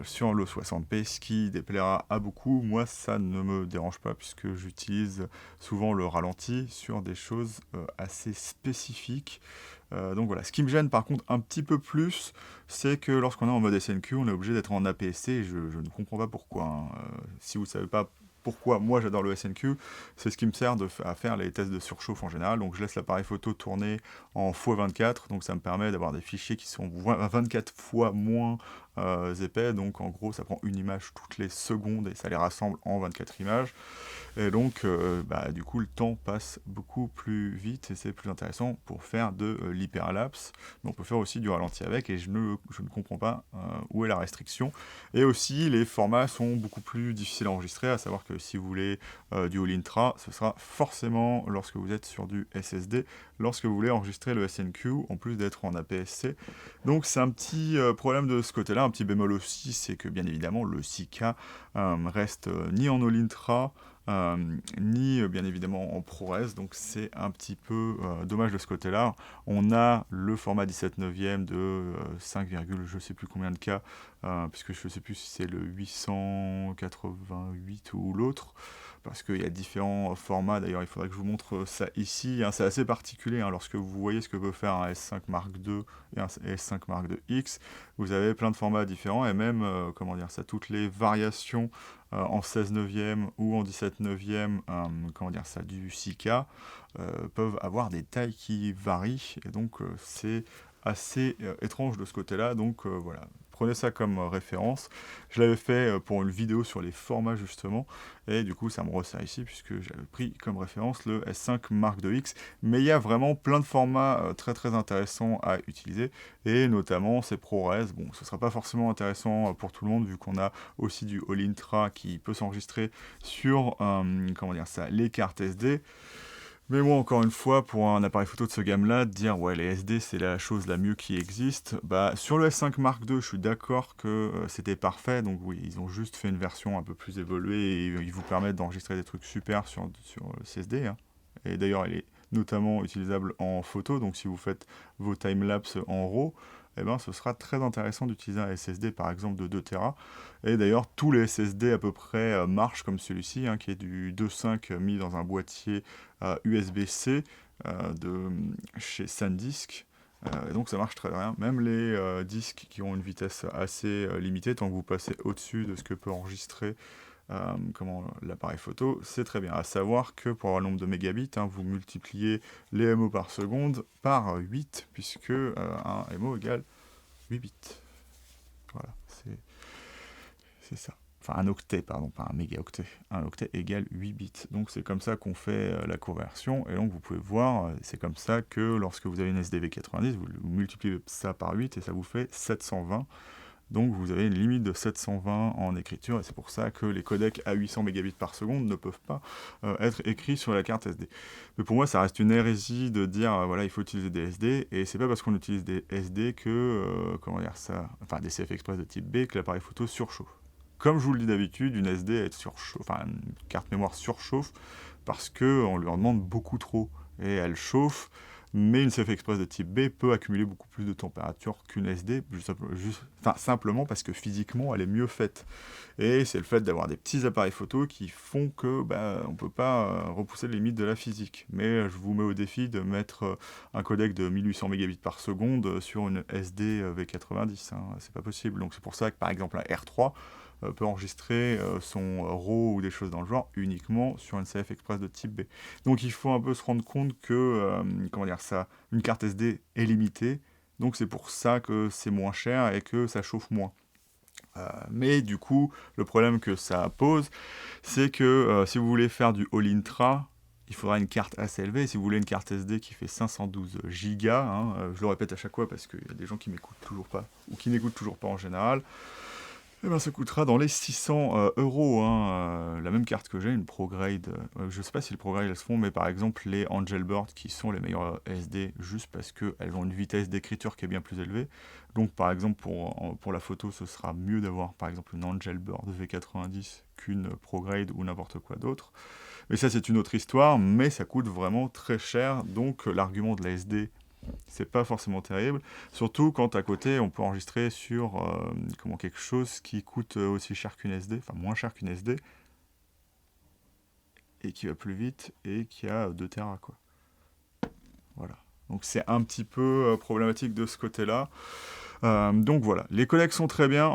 sur le 60p, ce qui déplaira à beaucoup. Moi, ça ne me dérange pas, puisque j'utilise souvent le ralenti sur des choses assez spécifiques. Donc voilà, ce qui me gêne par contre un petit peu plus, c'est que lorsqu'on est en mode SNQ, on est obligé d'être en APS-C, et je ne comprends pas pourquoi, hein. Si vous ne savez pas pourquoi moi j'adore le SNQ, c'est ce qui me sert à faire les tests de surchauffe en général. Donc je laisse l'appareil photo tourner en x24, donc ça me permet d'avoir des fichiers qui sont 24 fois moins épais, donc en gros ça prend une image toutes les secondes et ça les rassemble en 24 images. Et donc, du coup, le temps passe beaucoup plus vite et c'est plus intéressant pour faire de l'hyperlapse. Mais on peut faire aussi du ralenti avec, et je ne comprends pas où est la restriction. Et aussi, les formats sont beaucoup plus difficiles à enregistrer, à savoir que si vous voulez du All-Intra, ce sera forcément lorsque vous êtes sur du SSD, lorsque vous voulez enregistrer le SNQ, en plus d'être en APS-C. Donc c'est un petit problème de ce côté-là. Un petit bémol aussi, c'est que bien évidemment, le 6K reste ni en All-Intra, ni bien évidemment en ProRes, donc c'est un petit peu dommage de ce côté-là. On a le format 17 neuvième de 5, je sais plus combien de K, puisque je sais plus si c'est le 888 ou l'autre, parce qu'il y a différents formats. D'ailleurs, il faudrait que je vous montre ça ici, hein. C'est assez particulier, hein, lorsque vous voyez ce que peut faire un S5 Mark II et un S5 Mark II X, vous avez plein de formats différents, et même, comment dire ça, toutes les variations en 16 neuvième ou en 17 neuvième, comment dire ça, du 6K, peuvent avoir des tailles qui varient, et donc c'est assez étrange de ce côté-là. Donc voilà, prenez ça comme référence. Je l'avais fait pour une vidéo sur les formats justement, et du coup ça me resserre ici puisque j'avais pris comme référence le S5 Mark IIX, mais il y a vraiment plein de formats très très intéressants à utiliser, et notamment ces ProRes. Bon, ce sera pas forcément intéressant pour tout le monde vu qu'on a aussi du All Intra qui peut s'enregistrer sur comment dire ça, les cartes SD. Mais moi, encore une fois, pour un appareil photo de ce gamme-là, dire ouais, les SD c'est la chose la mieux qui existe, bah sur le S5 Mark II, je suis d'accord que c'était parfait, donc oui, ils ont juste fait une version un peu plus évoluée et ils vous permettent d'enregistrer des trucs super sur le CSD, hein. Et d'ailleurs, elle est notamment utilisable en photo, donc si vous faites vos timelapses en RAW, eh ben, ce sera très intéressant d'utiliser un SSD par exemple de 2 Tera. Et d'ailleurs, tous les SSD à peu près marchent comme celui-ci, hein, qui est du 2.5 mis dans un boîtier USB-C de chez SanDisk. Et donc ça marche très bien. Même les disques qui ont une vitesse assez limitée, tant que vous passez au-dessus de ce que peut enregistrer l'appareil photo, c'est très bien. À savoir que pour avoir le nombre de mégabits, hein, vous multipliez les MO par seconde par 8, puisque un MO égale 8 bits. Voilà, c'est ça. Enfin, un octet, pardon, pas un mégaoctet. Un octet égale 8 bits. Donc c'est comme ça qu'on fait la conversion. Et donc vous pouvez voir, c'est comme ça que lorsque vous avez une SDV90, vous multipliez ça par 8 et ça vous fait 720. Donc vous avez une limite de 720 en écriture, et c'est pour ça que les codecs à 800 mégabits par seconde ne peuvent pas être écrits sur la carte SD. Mais pour moi, ça reste une hérésie de dire voilà, il faut utiliser des SD, et c'est pas parce qu'on utilise des SD que, comment dire ça, enfin des CF Express de type B, que l'appareil photo surchauffe. Comme je vous le dis d'habitude, une SD enfin une carte mémoire surchauffe parce qu'on lui en demande beaucoup trop, et elle chauffe. Mais une CF Express de type B peut accumuler beaucoup plus de température qu'une SD, simplement parce que physiquement elle est mieux faite. Et c'est le fait d'avoir des petits appareils photo qui font que on ne peut pas repousser les limites de la physique. Mais je vous mets au défi de mettre un codec de 1800 mégabits par seconde sur une SD V90, hein. C'est pas possible. Donc c'est pour ça que par exemple un R3 peut enregistrer son RAW ou des choses dans le genre uniquement sur une CF Express de type B. Donc il faut un peu se rendre compte que une carte SD est limitée, donc c'est pour ça que c'est moins cher et que ça chauffe moins. Mais du coup, le problème que ça pose, c'est que si vous voulez faire du All Intra, il faudra une carte assez élevée. Si vous voulez une carte SD qui fait 512 Go, hein, je le répète à chaque fois parce qu'il y a des gens qui m'écoutent toujours pas, ou qui n'écoutent toujours pas en général, eh ben, ça coûtera dans les 600 euros, hein, la même carte que j'ai, une ProGrade. Je sais pas si les ProGrade elles se font, mais par exemple les Angelbird qui sont les meilleurs SD juste parce qu'elles ont une vitesse d'écriture qui est bien plus élevée. Donc par exemple pour la photo, ce sera mieux d'avoir par exemple une Angelbird V90 qu'une ProGrade ou n'importe quoi d'autre. Mais ça c'est une autre histoire, mais ça coûte vraiment très cher. Donc l'argument de la SD, c'est pas forcément terrible, surtout quand à côté on peut enregistrer sur quelque chose qui coûte aussi cher qu'une SD, enfin moins cher qu'une SD, et qui va plus vite et qui a 2 Tera quoi. Voilà. Donc c'est un petit peu problématique de ce côté-là. Donc voilà, les codecs sont très bien.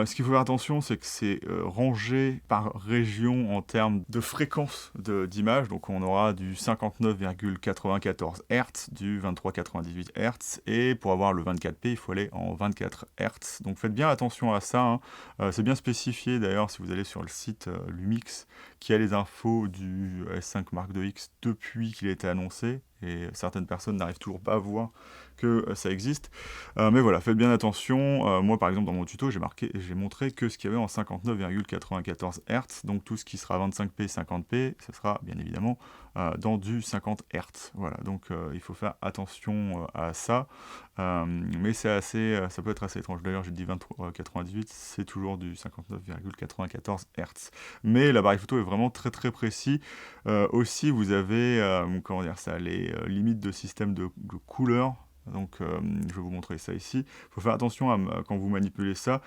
Ce qu'il faut faire attention, c'est que c'est rangé par région en termes de fréquence d'image. Donc on aura du 59,94 Hz, du 23,98 Hz, et pour avoir le 24p, il faut aller en 24 Hz. Donc faites bien attention à ça, hein. C'est bien spécifié d'ailleurs si vous allez sur le site Lumix, qui a les infos du S5 Mark IIX depuis qu'il a été annoncé, et certaines personnes n'arrivent toujours pas à voir que ça existe. Mais voilà, faites bien attention. Moi, par exemple, dans mon tuto, j'ai montré que ce qu'il y avait en 59,94 Hz, donc tout ce qui sera 25p, 50p, ce sera bien évidemment dans du 50 Hz. Voilà, donc il faut faire attention à ça. Mais ça peut être assez étrange. D'ailleurs, j'ai dit 23,98, c'est toujours du 59,94 Hz. Mais l'appareil photo est vraiment très très précis. Aussi, vous avez les limites de système de couleurs. Donc, je vais vous montrer ça ici. Il faut faire attention quand vous manipulez ça.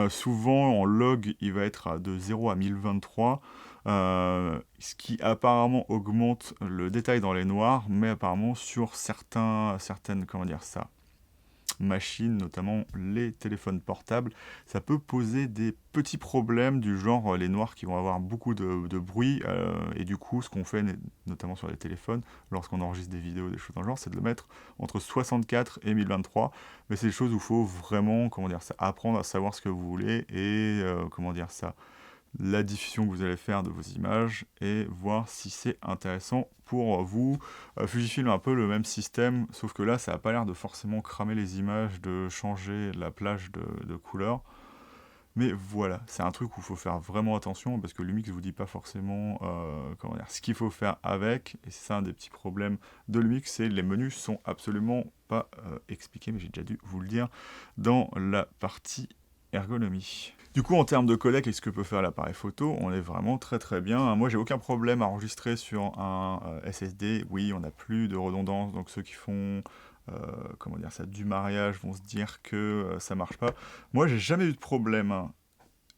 Souvent, en log, il va être de 0 à 1023, ce qui apparemment augmente le détail dans les noirs, mais apparemment sur certaines, machines, notamment les téléphones portables, ça peut poser des petits problèmes du genre les noirs qui vont avoir beaucoup de bruit, et du coup, ce qu'on fait, notamment sur les téléphones, lorsqu'on enregistre des vidéos, des choses dans le genre, c'est de le mettre entre 64 et 1023, mais c'est des choses où il faut vraiment, comment dire ça, apprendre à savoir ce que vous voulez et, comment dire ça, la diffusion que vous allez faire de vos images et voir si c'est intéressant pour vous. Fujifilm a un peu le même système, sauf que là, ça n'a pas l'air de forcément cramer les images, de changer la plage de couleurs. Mais voilà, c'est un truc où il faut faire vraiment attention, parce que Lumix ne vous dit pas forcément comment dire, ce qu'il faut faire avec, et c'est ça un des petits problèmes de Lumix, c'est les menus sont absolument pas expliqués, mais j'ai déjà dû vous le dire dans la partie ergonomie. Du coup, en termes de codec et ce que peut faire l'appareil photo, on est vraiment très très bien. Moi, j'ai aucun problème à enregistrer sur un SSD. Oui, on n'a plus de redondance, donc ceux qui font comment dire ça, du mariage vont se dire que ça marche pas. Moi, j'ai jamais eu de problème, hein.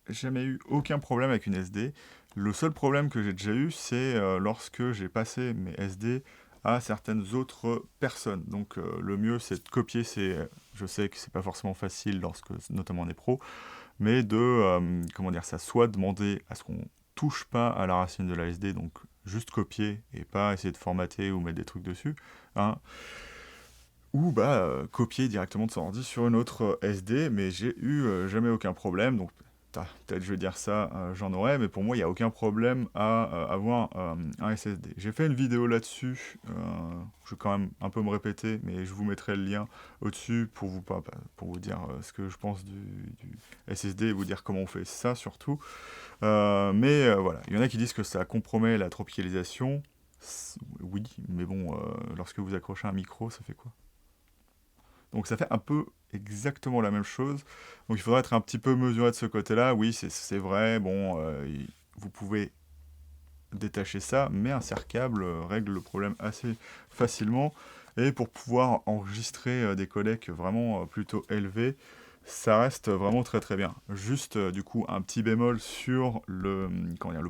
Jamais eu aucun problème avec une SD. Le seul problème que j'ai déjà eu, c'est lorsque j'ai passé mes SD à certaines autres personnes. Donc le mieux, c'est de copier je sais que c'est pas forcément facile lorsque, notamment on est pro, mais de, comment dire ça, soit demander à ce qu'on touche pas à la racine de la SD, donc juste copier et pas essayer de formater ou mettre des trucs dessus, hein, ou copier directement de son ordi sur une autre SD, mais j'ai eu jamais aucun problème, donc peut-être je vais dire ça, j'en aurais, mais pour moi il n'y a aucun problème à avoir un SSD. J'ai fait une vidéo là-dessus, je vais quand même un peu me répéter, mais je vous mettrai le lien au-dessus pour vous dire ce que je pense du SSD et vous dire comment on fait ça surtout. Mais voilà, il y en a qui disent que ça compromet la tropicalisation. Oui, mais bon, lorsque vous accrochez un micro, ça fait quoi? Donc ça fait un peu exactement la même chose. Donc il faudrait être un petit peu mesuré de ce côté-là. Oui, c'est vrai, bon, vous pouvez détacher ça, mais un serre-câble règle le problème assez facilement. Et pour pouvoir enregistrer des codecs vraiment plutôt élevés, ça reste vraiment très très bien. Juste du coup un petit bémol sur le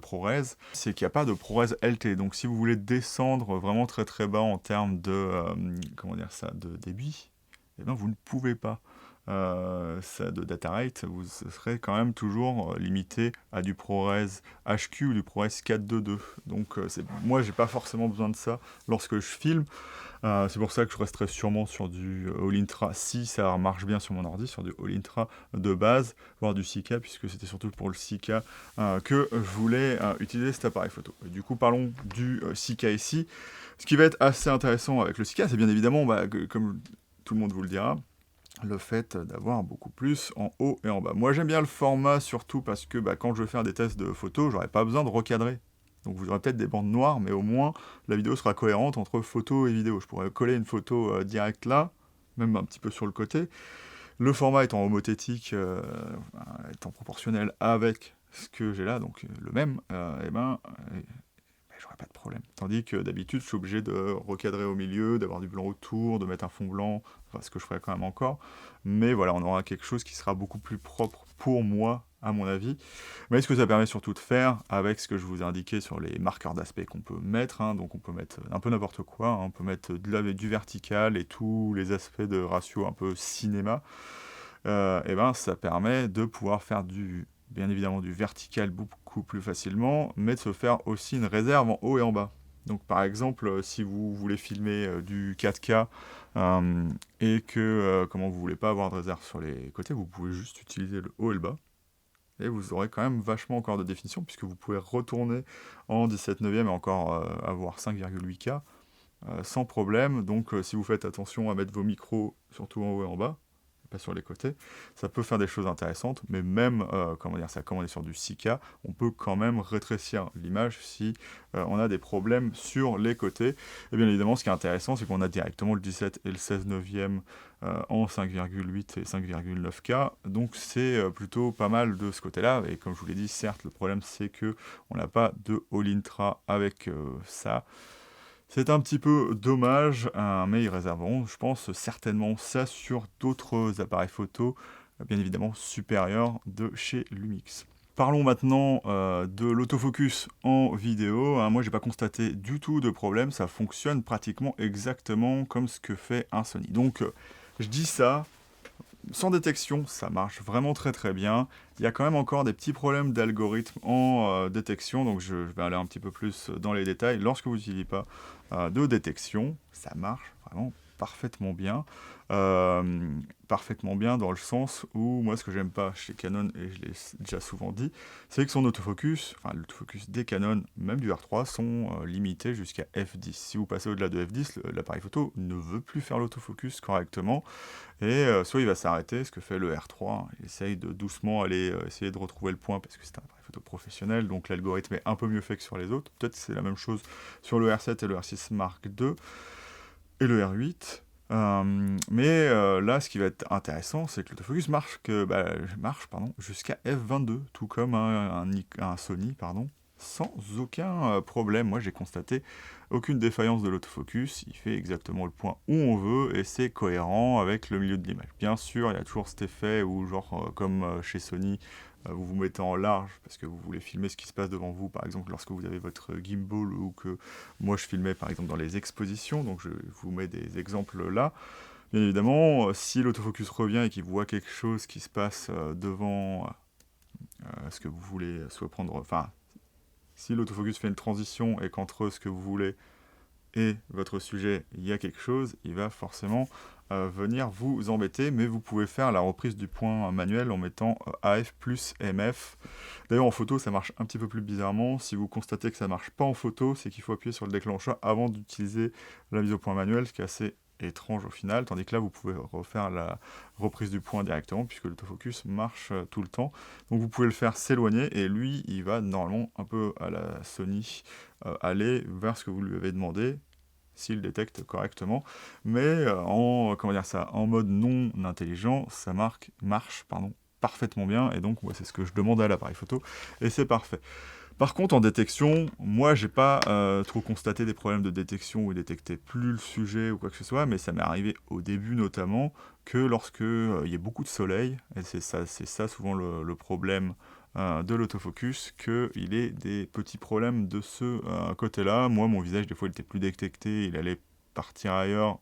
ProRes, c'est qu'il n'y a pas de ProRes LT. Donc si vous voulez descendre vraiment très très bas en termes de de débit, eh ben, vous ne pouvez pas. Ça, de data rate, vous serez quand même toujours limité à du ProRes HQ ou du ProRes 422. Donc moi, j'ai pas forcément besoin de ça lorsque je filme. C'est pour ça que je resterai sûrement sur du All Intra, si ça marche bien sur mon ordi, sur du All Intra de base, voire du 6K, puisque c'était surtout pour le 6K que je voulais utiliser cet appareil photo. Et du coup, parlons du 6K ici. Ce qui va être assez intéressant avec le 6K, c'est bien évidemment, comme tout le monde vous le dira, le fait d'avoir beaucoup plus en haut et en bas. Moi j'aime bien le format surtout parce que quand je vais faire des tests de photos, j'aurai pas besoin de recadrer. Donc vous aurez peut-être des bandes noires, mais au moins la vidéo sera cohérente entre photo et vidéo. Je pourrais coller une photo directe là, même un petit peu sur le côté. Le format étant homothétique, étant proportionnel avec ce que j'ai là, donc le même, j'aurais pas de problème. Tandis que d'habitude, je suis obligé de recadrer au milieu, d'avoir du blanc autour, de mettre un fond blanc, enfin ce que je ferai quand même encore. Mais voilà, on aura quelque chose qui sera beaucoup plus propre pour moi, à mon avis. Mais ce que ça permet surtout de faire, avec ce que je vous ai indiqué sur les marqueurs d'aspect qu'on peut mettre, hein, donc on peut mettre un peu n'importe quoi, hein, on peut mettre du vertical et tous les aspects de ratio un peu cinéma, ça permet de pouvoir faire bien évidemment du vertical beaucoup plus facilement, mais de se faire aussi une réserve en haut et en bas. Donc par exemple, si vous voulez filmer du 4K et que vous voulez pas avoir de réserve sur les côtés, vous pouvez juste utiliser le haut et le bas. Et vous aurez quand même vachement encore de définition, puisque vous pouvez retourner en 17 neuvième et encore avoir 5,8K sans problème. Donc si vous faites attention à mettre vos micros surtout en haut et en bas, pas sur les côtés, ça peut faire des choses intéressantes, mais même, quand on est sur du 6K, on peut quand même rétrécir l'image si on a des problèmes sur les côtés. Et bien évidemment, ce qui est intéressant, c'est qu'on a directement le 17 et le 16 neuvième en 5,8 et 5,9K, donc c'est plutôt pas mal de ce côté-là, et comme je vous l'ai dit, certes, le problème c'est que on n'a pas de All Intra avec ça. C'est un petit peu dommage, mais ils réserveront, je pense, certainement ça sur d'autres appareils photo, bien évidemment supérieurs de chez Lumix. Parlons maintenant de l'autofocus en vidéo. Moi, j'ai pas constaté du tout de problème, ça fonctionne pratiquement exactement comme ce que fait un Sony. Donc, je dis ça, sans détection, ça marche vraiment très très bien. Il y a quand même encore des petits problèmes d'algorithme en détection, donc je vais aller un petit peu plus dans les détails. Lorsque vous n'utilisez pas de détection, ça marche vraiment parfaitement bien. Euh, Parfaitement bien dans le sens où, moi, ce que j'aime pas chez Canon, et je l'ai déjà souvent dit, c'est que son autofocus, enfin l'autofocus des Canon, même du R3, sont limités jusqu'à f10. Si vous passez au-delà de f10, l'appareil photo ne veut plus faire l'autofocus correctement, et soit il va s'arrêter, ce que fait le R3, il essaye de doucement aller essayer de retrouver le point, parce que c'est un appareil photo professionnel, donc l'algorithme est un peu mieux fait que sur les autres. Peut-être que c'est la même chose sur le R7 et le R6 Mark II, et le R8. Là, ce qui va être intéressant, c'est que l'autofocus marche jusqu'à f22, tout comme un Sony, sans aucun problème. Moi, j'ai constaté aucune défaillance de l'autofocus. Il fait exactement le point où on veut et c'est cohérent avec le milieu de l'image. Bien sûr, il y a toujours cet effet où, comme chez Sony, vous vous mettez en large parce que vous voulez filmer ce qui se passe devant vous, par exemple lorsque vous avez votre gimbal, ou que moi je filmais par exemple dans les expositions, donc je vous mets des exemples là. Bien évidemment, si l'autofocus revient et qu'il voit quelque chose qui se passe devant ce que vous voulez soit prendre, enfin, si l'autofocus fait une transition et qu'entre ce que vous voulez et votre sujet, il y a quelque chose, il va forcément venir vous embêter, mais vous pouvez faire la reprise du point manuel en mettant AF plus MF. D'ailleurs, en photo, ça marche un petit peu plus bizarrement. Si vous constatez que ça marche pas en photo, c'est qu'il faut appuyer sur le déclencheur avant d'utiliser la mise au point manuel, ce qui est assez étrange au final, tandis que là, vous pouvez refaire la reprise du point directement, puisque l'autofocus marche tout le temps. Donc vous pouvez le faire s'éloigner, et lui, il va normalement un peu à la Sony aller vers ce que vous lui avez demandé, s'il détecte correctement, mais en mode non intelligent, ça marche parfaitement bien, et donc c'est ce que je demande à l'appareil photo, et c'est parfait. Par contre, en détection, moi, j'ai pas trop constaté des problèmes de détection où il détectait plus le sujet ou quoi que ce soit, mais ça m'est arrivé au début notamment que lorsque il y a beaucoup de soleil, et c'est ça souvent le problème de l'autofocus, qu'il ait des petits problèmes de ce côté-là. Moi, mon visage, des fois, il était plus détecté, il allait partir ailleurs,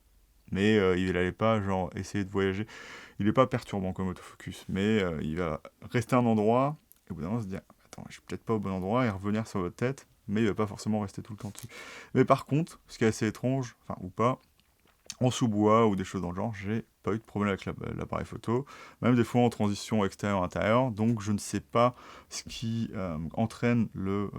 mais il allait pas essayer de voyager. Il n'est pas perturbant comme autofocus, mais il va rester à un endroit, et au bout d'un moment, se dire attends, je suis peut-être pas au bon endroit, et revenir sur votre tête, mais il va pas forcément rester tout le temps dessus. Mais par contre, ce qui est assez étrange, enfin, ou pas, en sous-bois ou des choses dans le genre, j'ai pas eu de problème avec l'appareil photo, même des fois en transition extérieur-intérieur, donc je ne sais pas ce qui entraîne le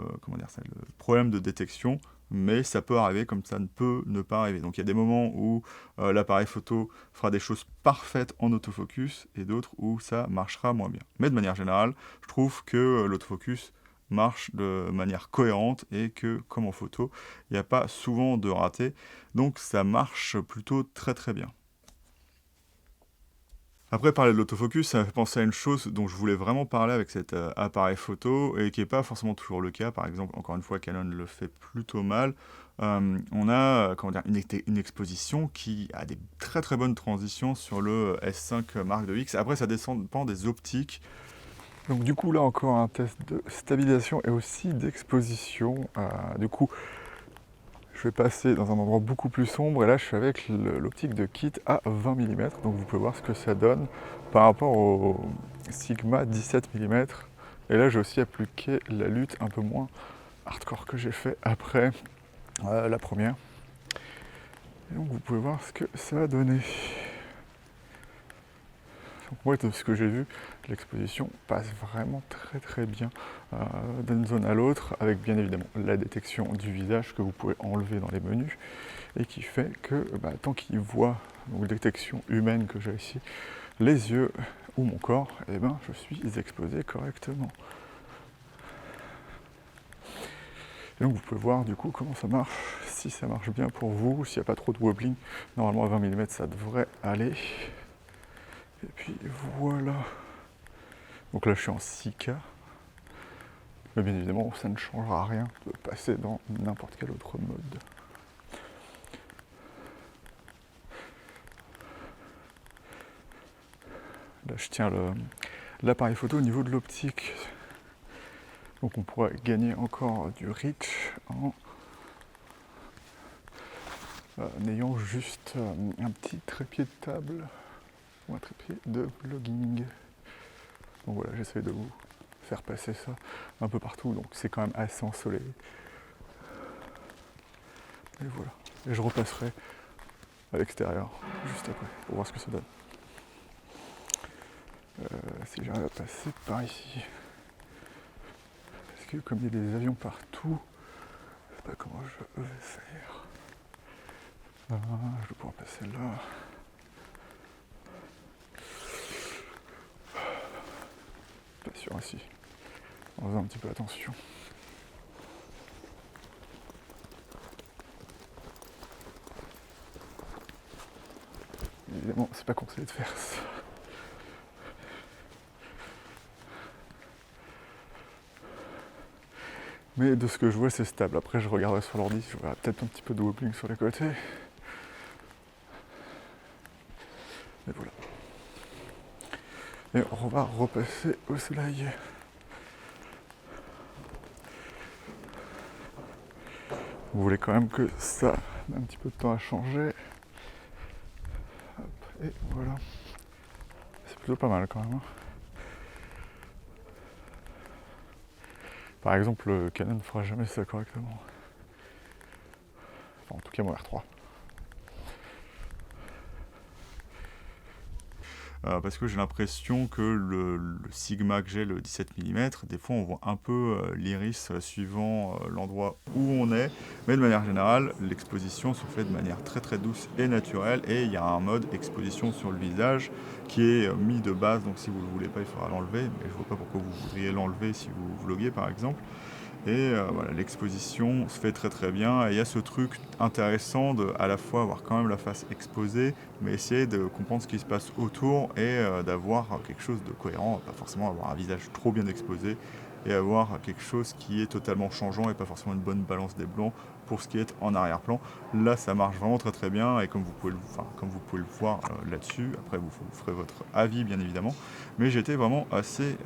problème de détection, mais ça peut arriver comme ça ne peut ne pas arriver. Donc il y a des moments où l'appareil photo fera des choses parfaites en autofocus, et d'autres où ça marchera moins bien. Mais de manière générale, je trouve que l'autofocus marche de manière cohérente, et que, comme en photo, il n'y a pas souvent de ratés, donc ça marche plutôt très très bien. Après, parler de l'autofocus, ça me fait penser à une chose dont je voulais vraiment parler avec cet appareil photo, et qui n'est pas forcément toujours le cas. Par exemple, encore une fois, Canon le fait plutôt mal. On a une exposition qui a des très très bonnes transitions sur le S5 Mark II X. Après, ça dépend des optiques. Donc du coup, là encore un test de stabilisation et aussi d'exposition. Du coup, je vais passer dans un endroit beaucoup plus sombre, et là je suis avec l'optique de kit à 20 mm, donc vous pouvez voir ce que ça donne par rapport au Sigma 17 mm. Et là j'ai aussi appliqué la lutte un peu moins hardcore que j'ai fait après la première. Et donc vous pouvez voir ce que ça a donné. Donc moi, de ce que j'ai vu, l'exposition passe vraiment très très bien d'une zone à l'autre, avec bien évidemment la détection du visage que vous pouvez enlever dans les menus, et qui fait que tant qu'il voit, donc détection humaine que j'ai ici, les yeux ou mon corps, je suis exposé correctement. Et donc vous pouvez voir du coup comment ça marche, si ça marche bien pour vous, s'il n'y a pas trop de wobbling. Normalement à 20 mm ça devrait aller. Et puis voilà. Donc là je suis en 6K. Mais bien évidemment ça ne changera rien de passer dans n'importe quel autre mode. Là je tiens l'appareil photo au niveau de l'optique. Donc on pourra gagner encore du reach en ayant juste un petit trépied de table. ou un trépied de vlogging. Donc voilà, j'essaie de vous faire passer ça un peu partout, donc c'est quand même assez ensoleillé. Et voilà, et je repasserai à l'extérieur juste après pour voir ce que ça donne. Si j'arrive à passer par ici, parce que comme il y a des avions partout, je sais pas comment je vais faire. Je vais pouvoir passer là. Pas sûr ici, en faisant un petit peu attention. Évidemment, c'est pas conseillé de faire ça. Mais de ce que je vois, c'est stable. Après, je regarderai sur l'ordi, je verrai peut-être un petit peu de wobbling sur les côtés. Et voilà. Et on va repasser au soleil. Vous voulez quand même que ça ait un petit peu de temps à changer. Hop, et voilà. C'est plutôt pas mal quand même. Par exemple, le Canon ne fera jamais ça correctement. Enfin, en tout cas, mon R3. Parce que j'ai l'impression que le Sigma que j'ai, le 17 mm, des fois on voit un peu l'iris suivant l'endroit où on est, mais de manière générale, l'exposition se fait de manière très très douce et naturelle, et il y a un mode exposition sur le visage qui est mis de base, donc si vous ne le voulez pas, il faudra l'enlever, mais je ne vois pas pourquoi vous voudriez l'enlever si vous vloguez par exemple. Et voilà, l'exposition se fait très très bien. Et il y a ce truc intéressant de à la fois avoir quand même la face exposée, mais essayer de comprendre ce qui se passe autour et d'avoir quelque chose de cohérent, pas forcément avoir un visage trop bien exposé, et avoir quelque chose qui est totalement changeant et pas forcément une bonne balance des blancs pour ce qui est en arrière-plan. Là, ça marche vraiment très très bien, et comme vous pouvez le voir là-dessus, après vous ferez votre avis bien évidemment, mais j'étais vraiment assez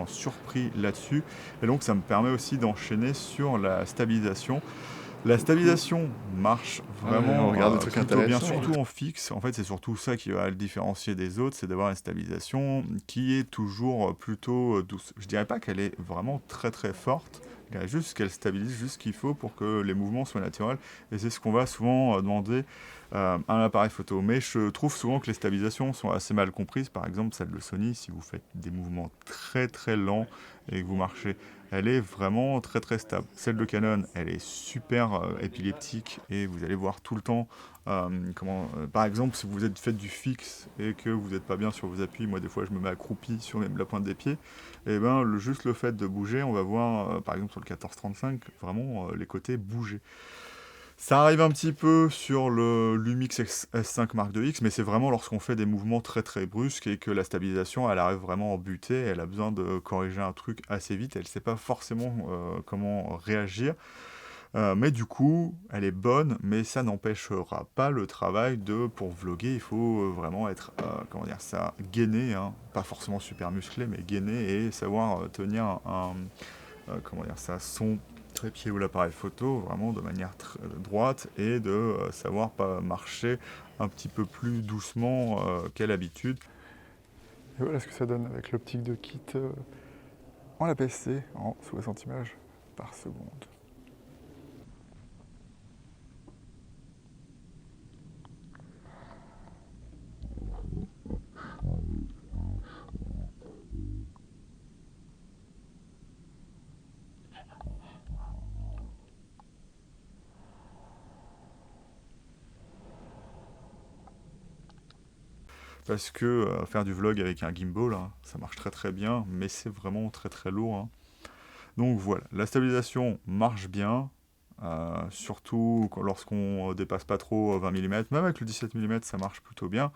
surpris là-dessus. Et donc ça me permet aussi d'enchaîner sur la stabilisation. La stabilisation marche vraiment plutôt bien, surtout en fixe. En fait, c'est surtout ça qui va le différencier des autres, c'est d'avoir une stabilisation qui est toujours plutôt douce. Je dirais pas qu'elle est vraiment très très forte, je dirais juste qu'elle stabilise juste ce qu'il faut pour que les mouvements soient naturels. Et c'est ce qu'on va souvent demander à un appareil photo. Mais je trouve souvent que les stabilisations sont assez mal comprises. Par exemple, celle de Sony, si vous faites des mouvements très très lents et que vous marchez, elle est vraiment très très stable. Celle de Canon, elle est super épileptique, et vous allez voir tout le temps par exemple, si vous faites du fixe et que vous n'êtes pas bien sur vos appuis, moi des fois je me mets accroupi sur la pointe des pieds, et ben juste le fait de bouger, on va voir par exemple sur le 14-35 vraiment les côtés bouger. Ça arrive un petit peu sur le Lumix S5 Mark IIX, mais c'est vraiment lorsqu'on fait des mouvements très très brusques et que la stabilisation elle arrive vraiment en butée, elle a besoin de corriger un truc assez vite, elle ne sait pas forcément comment réagir. Mais du coup, elle est bonne, mais ça n'empêchera pas le travail pour vlogger, il faut vraiment être, gainé, hein, pas forcément super musclé, mais gainé, et savoir tenir son trépied ou l'appareil photo vraiment de manière droite, et de savoir pas marcher un petit peu plus doucement qu'à l'habitude. Et voilà ce que ça donne avec l'optique de kit en APS-C en 60 images par seconde. Parce que faire du vlog avec un gimbal, hein, ça marche très très bien, mais c'est vraiment très très lourd. Hein. Donc voilà, la stabilisation marche bien, surtout lorsqu'on dépasse pas trop 20 mm, même avec le 17 mm ça marche plutôt bien,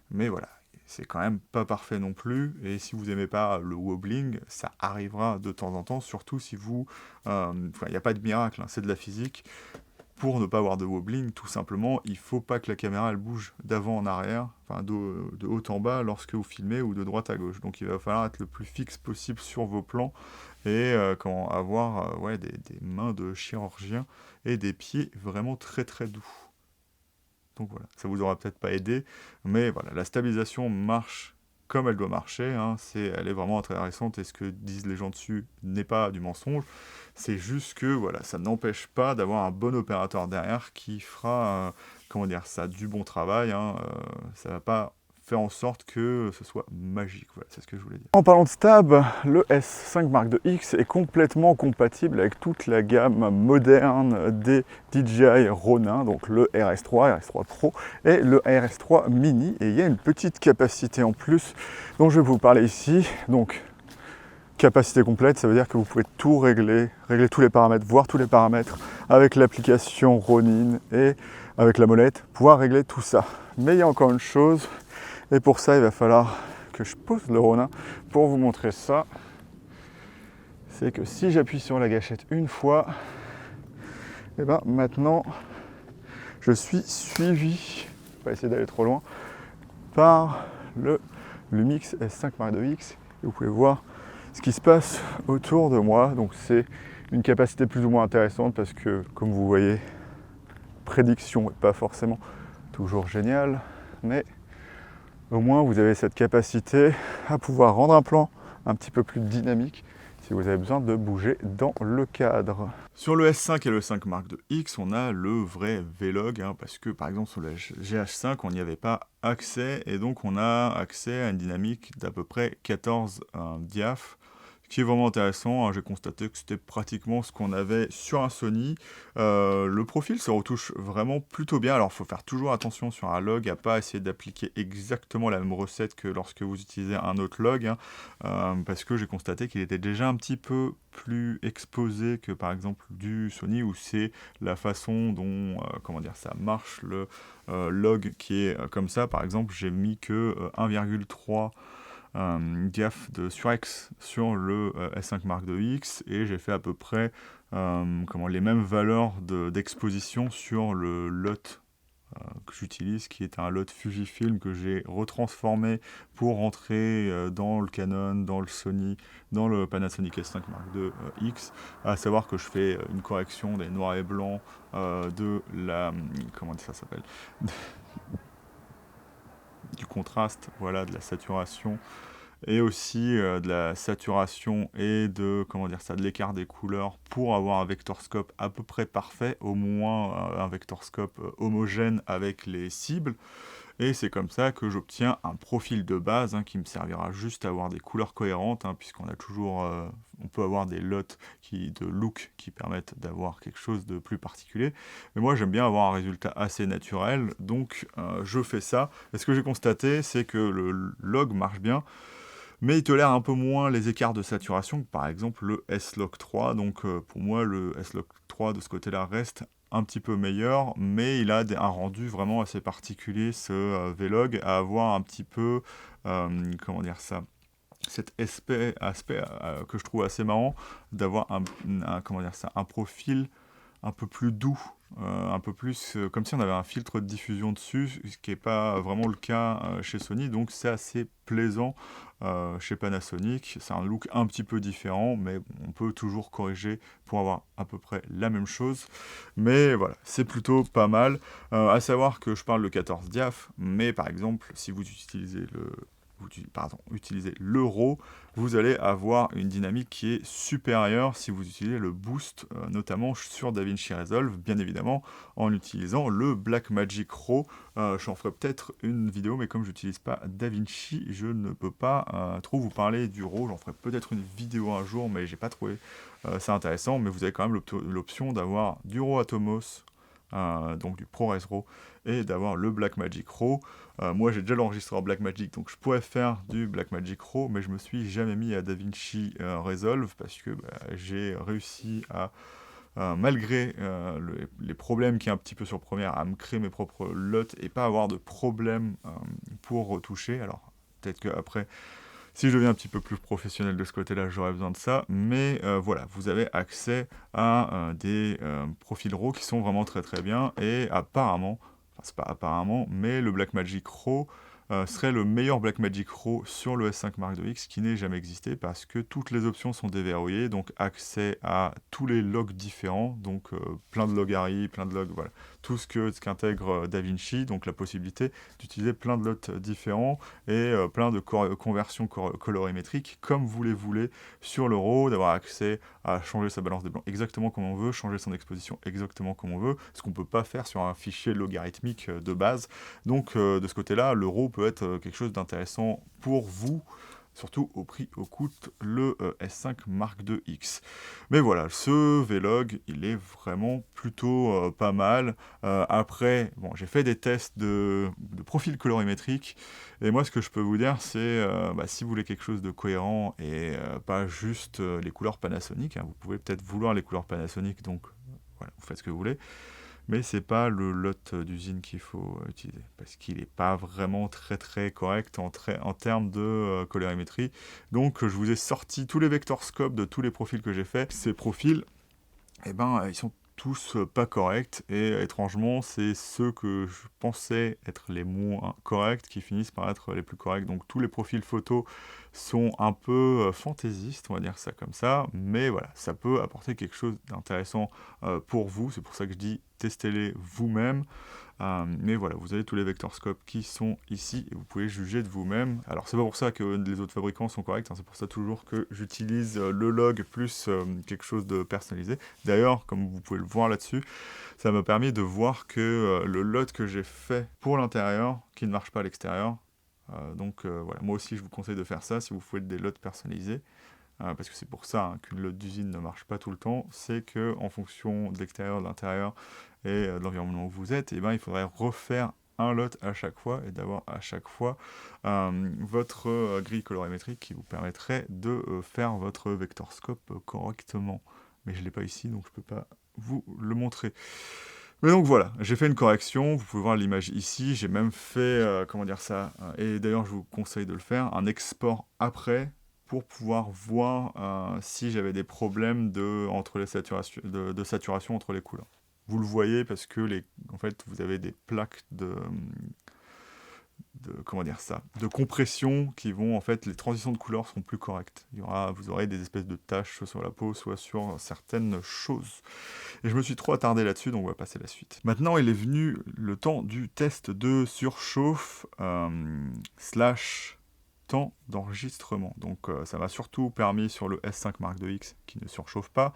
mais voilà, c'est quand même pas parfait non plus, et si vous aimez pas le wobbling, ça arrivera de temps en temps, surtout si vous... Il n'y a pas de miracle, hein, c'est de la physique. Pour ne pas avoir de wobbling, tout simplement, il ne faut pas que la caméra elle bouge d'avant en arrière, enfin de haut en bas lorsque vous filmez, ou de droite à gauche. Donc il va falloir être le plus fixe possible sur vos plans, et avoir des mains de chirurgien et des pieds vraiment très très doux. Donc voilà, ça vous aura peut-être pas aidé, mais voilà, la stabilisation marche comme elle doit marcher, hein, elle est vraiment intéressante, et ce que disent les gens dessus n'est pas du mensonge, c'est juste que voilà, ça n'empêche pas d'avoir un bon opérateur derrière qui fera, comment dire ça, du bon travail, hein, ça va pas faire en sorte que ce soit magique, voilà, c'est ce que je voulais dire. En parlant de stab, le S5 Mark II X est complètement compatible avec toute la gamme moderne des DJI Ronin, donc le RS3, RS3 Pro et le RS3 Mini, et il y a une petite capacité en plus dont je vais vous parler ici. Donc capacité complète, ça veut dire que vous pouvez tout régler tous les paramètres, voir tous les paramètres avec l'application Ronin et avec la molette, pouvoir régler tout ça. Mais il y a encore une chose, et pour ça il va falloir que je pose le Ronin pour vous montrer ça. C'est que si j'appuie sur la gâchette une fois, et ben maintenant je suis suivi, on va essayer d'aller trop loin, par le Lumix S5 Mark II X, et vous pouvez voir ce qui se passe autour de moi. Donc c'est une capacité plus ou moins intéressante parce que, comme vous voyez, prédiction n'est pas forcément toujours géniale, mais au moins vous avez cette capacité à pouvoir rendre un plan un petit peu plus dynamique si vous avez besoin de bouger dans le cadre. Sur le S5 et le 5 Mark II X, on a le vrai Vlog, hein, parce que par exemple sur le GH5, on n'y avait pas accès, et donc on a accès à une dynamique d'à peu près 14 diaph, qui est vraiment intéressant, hein. J'ai constaté que c'était pratiquement ce qu'on avait sur un Sony. Le profil se retouche vraiment plutôt bien. Alors il faut faire toujours attention sur un log à pas essayer d'appliquer exactement la même recette que lorsque vous utilisez un autre log, hein, parce que j'ai constaté qu'il était déjà un petit peu plus exposé que par exemple du Sony, où c'est la façon dont comment dire, ça marche le log qui est comme ça. Par exemple, j'ai mis que 1,3 diaph de surex sur le S5 Mark II X, et j'ai fait à peu près les mêmes valeurs d'exposition sur le LUT que j'utilise, qui est un LUT Fujifilm que j'ai retransformé pour rentrer dans le Canon, dans le Sony, dans le Panasonic S5 Mark II X, à savoir que je fais une correction des noirs et blancs, de la... comment ça s'appelle du contraste, voilà, de la saturation, et aussi de la saturation et de, de l'écart des couleurs, pour avoir un vectorscope à peu près parfait, au moins un vectorscope homogène avec les cibles. Et c'est comme ça que j'obtiens un profil de base, hein, qui me servira juste à avoir des couleurs cohérentes, hein, puisqu'on a toujours, on peut avoir des lots de look qui permettent d'avoir quelque chose de plus particulier. Mais moi j'aime bien avoir un résultat assez naturel, donc je fais ça. Et ce que j'ai constaté, c'est que le log marche bien, mais il tolère un peu moins les écarts de saturation que par exemple le S-Log 3. Donc pour moi, le S-Log 3 de ce côté-là reste un petit peu meilleur, mais il a un rendu vraiment assez particulier, ce Vlog, à avoir un petit peu, cet aspect que je trouve assez marrant, d'avoir un profil un peu plus doux, un peu plus comme si on avait un filtre de diffusion dessus, ce qui n'est pas vraiment le cas chez Sony, donc c'est assez plaisant chez Panasonic. C'est un look un petit peu différent, mais on peut toujours corriger pour avoir à peu près la même chose. Mais voilà, c'est plutôt pas mal. À savoir que je parle de 14 diaph, mais par exemple, si vous utilisez utilisez l'euro, vous allez avoir une dynamique qui est supérieure si vous utilisez le boost, notamment sur DaVinci Resolve, bien évidemment, en utilisant le Blackmagic Raw. J'en ferai peut-être une vidéo, mais comme je n'utilise pas DaVinci, je ne peux pas trop vous parler du Raw. J'en ferai peut-être une vidéo un jour, mais j'ai pas trouvé ça intéressant. Mais vous avez quand même l'option d'avoir du Raw Atomos, donc du ProRes RAW, et d'avoir le Blackmagic Raw. Moi j'ai déjà l'enregistreur Blackmagic, donc je pourrais faire du Blackmagic Raw, mais je me suis jamais mis à DaVinci Resolve, parce que j'ai réussi à, malgré les problèmes qu'il y a un petit peu sur Premiere, à me créer mes propres LUT et pas avoir de problème pour retoucher. Alors peut-être qu'après, si je deviens un petit peu plus professionnel de ce côté-là, j'aurais besoin de ça. Mais voilà, vous avez accès à des profils RAW qui sont vraiment très très bien. Et apparemment, enfin c'est pas apparemment, mais le Blackmagic RAW serait le meilleur Blackmagic RAW sur le S5 Mark II X qui n'ait jamais existé parce que toutes les options sont déverrouillées, donc accès à tous les logs différents, donc plein de log ARRI, plein de logs, voilà, tout ce qu'intègre DaVinci, donc la possibilité d'utiliser plein de lots différents et plein de conversions colorimétriques comme vous les voulez sur le RAW, d'avoir accès à changer sa balance des blancs exactement comme on veut, changer son exposition exactement comme on veut, ce qu'on ne peut pas faire sur un fichier logarithmique de base. Donc de ce côté-là, le RAW peut être quelque chose d'intéressant pour vous, surtout au prix où coûte le S5 Mark II X. Mais voilà, ce Vlog, il est vraiment plutôt pas mal. Après, bon, j'ai fait des tests de profil colorimétrique, et moi ce que je peux vous dire, c'est si vous voulez quelque chose de cohérent et pas juste les couleurs Panasonic, hein, vous pouvez peut-être vouloir les couleurs Panasonic, donc voilà, vous faites ce que vous voulez. Mais c'est pas le lot d'usine qu'il faut utiliser, parce qu'il n'est pas vraiment très très correct en termes de colorimétrie. Donc je vous ai sorti tous les vector scopes de tous les profils que j'ai fait. Ces profils, ils sont tous pas corrects, et étrangement, c'est ceux que je pensais être les moins corrects qui finissent par être les plus corrects. Donc tous les profils photos sont un peu fantaisistes, on va dire ça comme ça, mais voilà, ça peut apporter quelque chose d'intéressant pour vous. C'est pour ça que je dis testez-les vous-même. Mais voilà, vous avez tous les vector scopes qui sont ici et vous pouvez juger de vous-même. Alors c'est pas pour ça que les autres fabricants sont corrects, hein, c'est pour ça toujours que j'utilise le log plus quelque chose de personnalisé. D'ailleurs, comme vous pouvez le voir là-dessus, ça m'a permis de voir que le lot que j'ai fait pour l'intérieur, qui ne marche pas à l'extérieur, voilà, moi aussi je vous conseille de faire ça si vous faites des lots personnalisés. Parce que c'est pour ça qu'une lot d'usine ne marche pas tout le temps, c'est qu'en fonction de l'extérieur, de l'intérieur et de l'environnement où vous êtes, il faudrait refaire un lot à chaque fois et d'avoir à chaque fois votre grille colorimétrique qui vous permettrait de faire votre vector scope correctement. Mais je ne l'ai pas ici, donc je ne peux pas vous le montrer. Mais donc voilà, j'ai fait une correction, vous pouvez voir l'image ici, j'ai même fait, et d'ailleurs je vous conseille de le faire, un export après, pour pouvoir voir si j'avais des problèmes de saturation entre les couleurs. Vous le voyez parce que en fait, vous avez des plaques de compression qui vont, en fait, les transitions de couleurs seront plus correctes. Vous aurez des espèces de taches soit sur la peau, soit sur certaines choses. Et je me suis trop attardé là-dessus, donc on va passer à la suite. Maintenant, il est venu le temps du test de surchauffe slash temps d'enregistrement. Donc ça m'a surtout permis sur le S5 Mark II X qui ne surchauffe pas,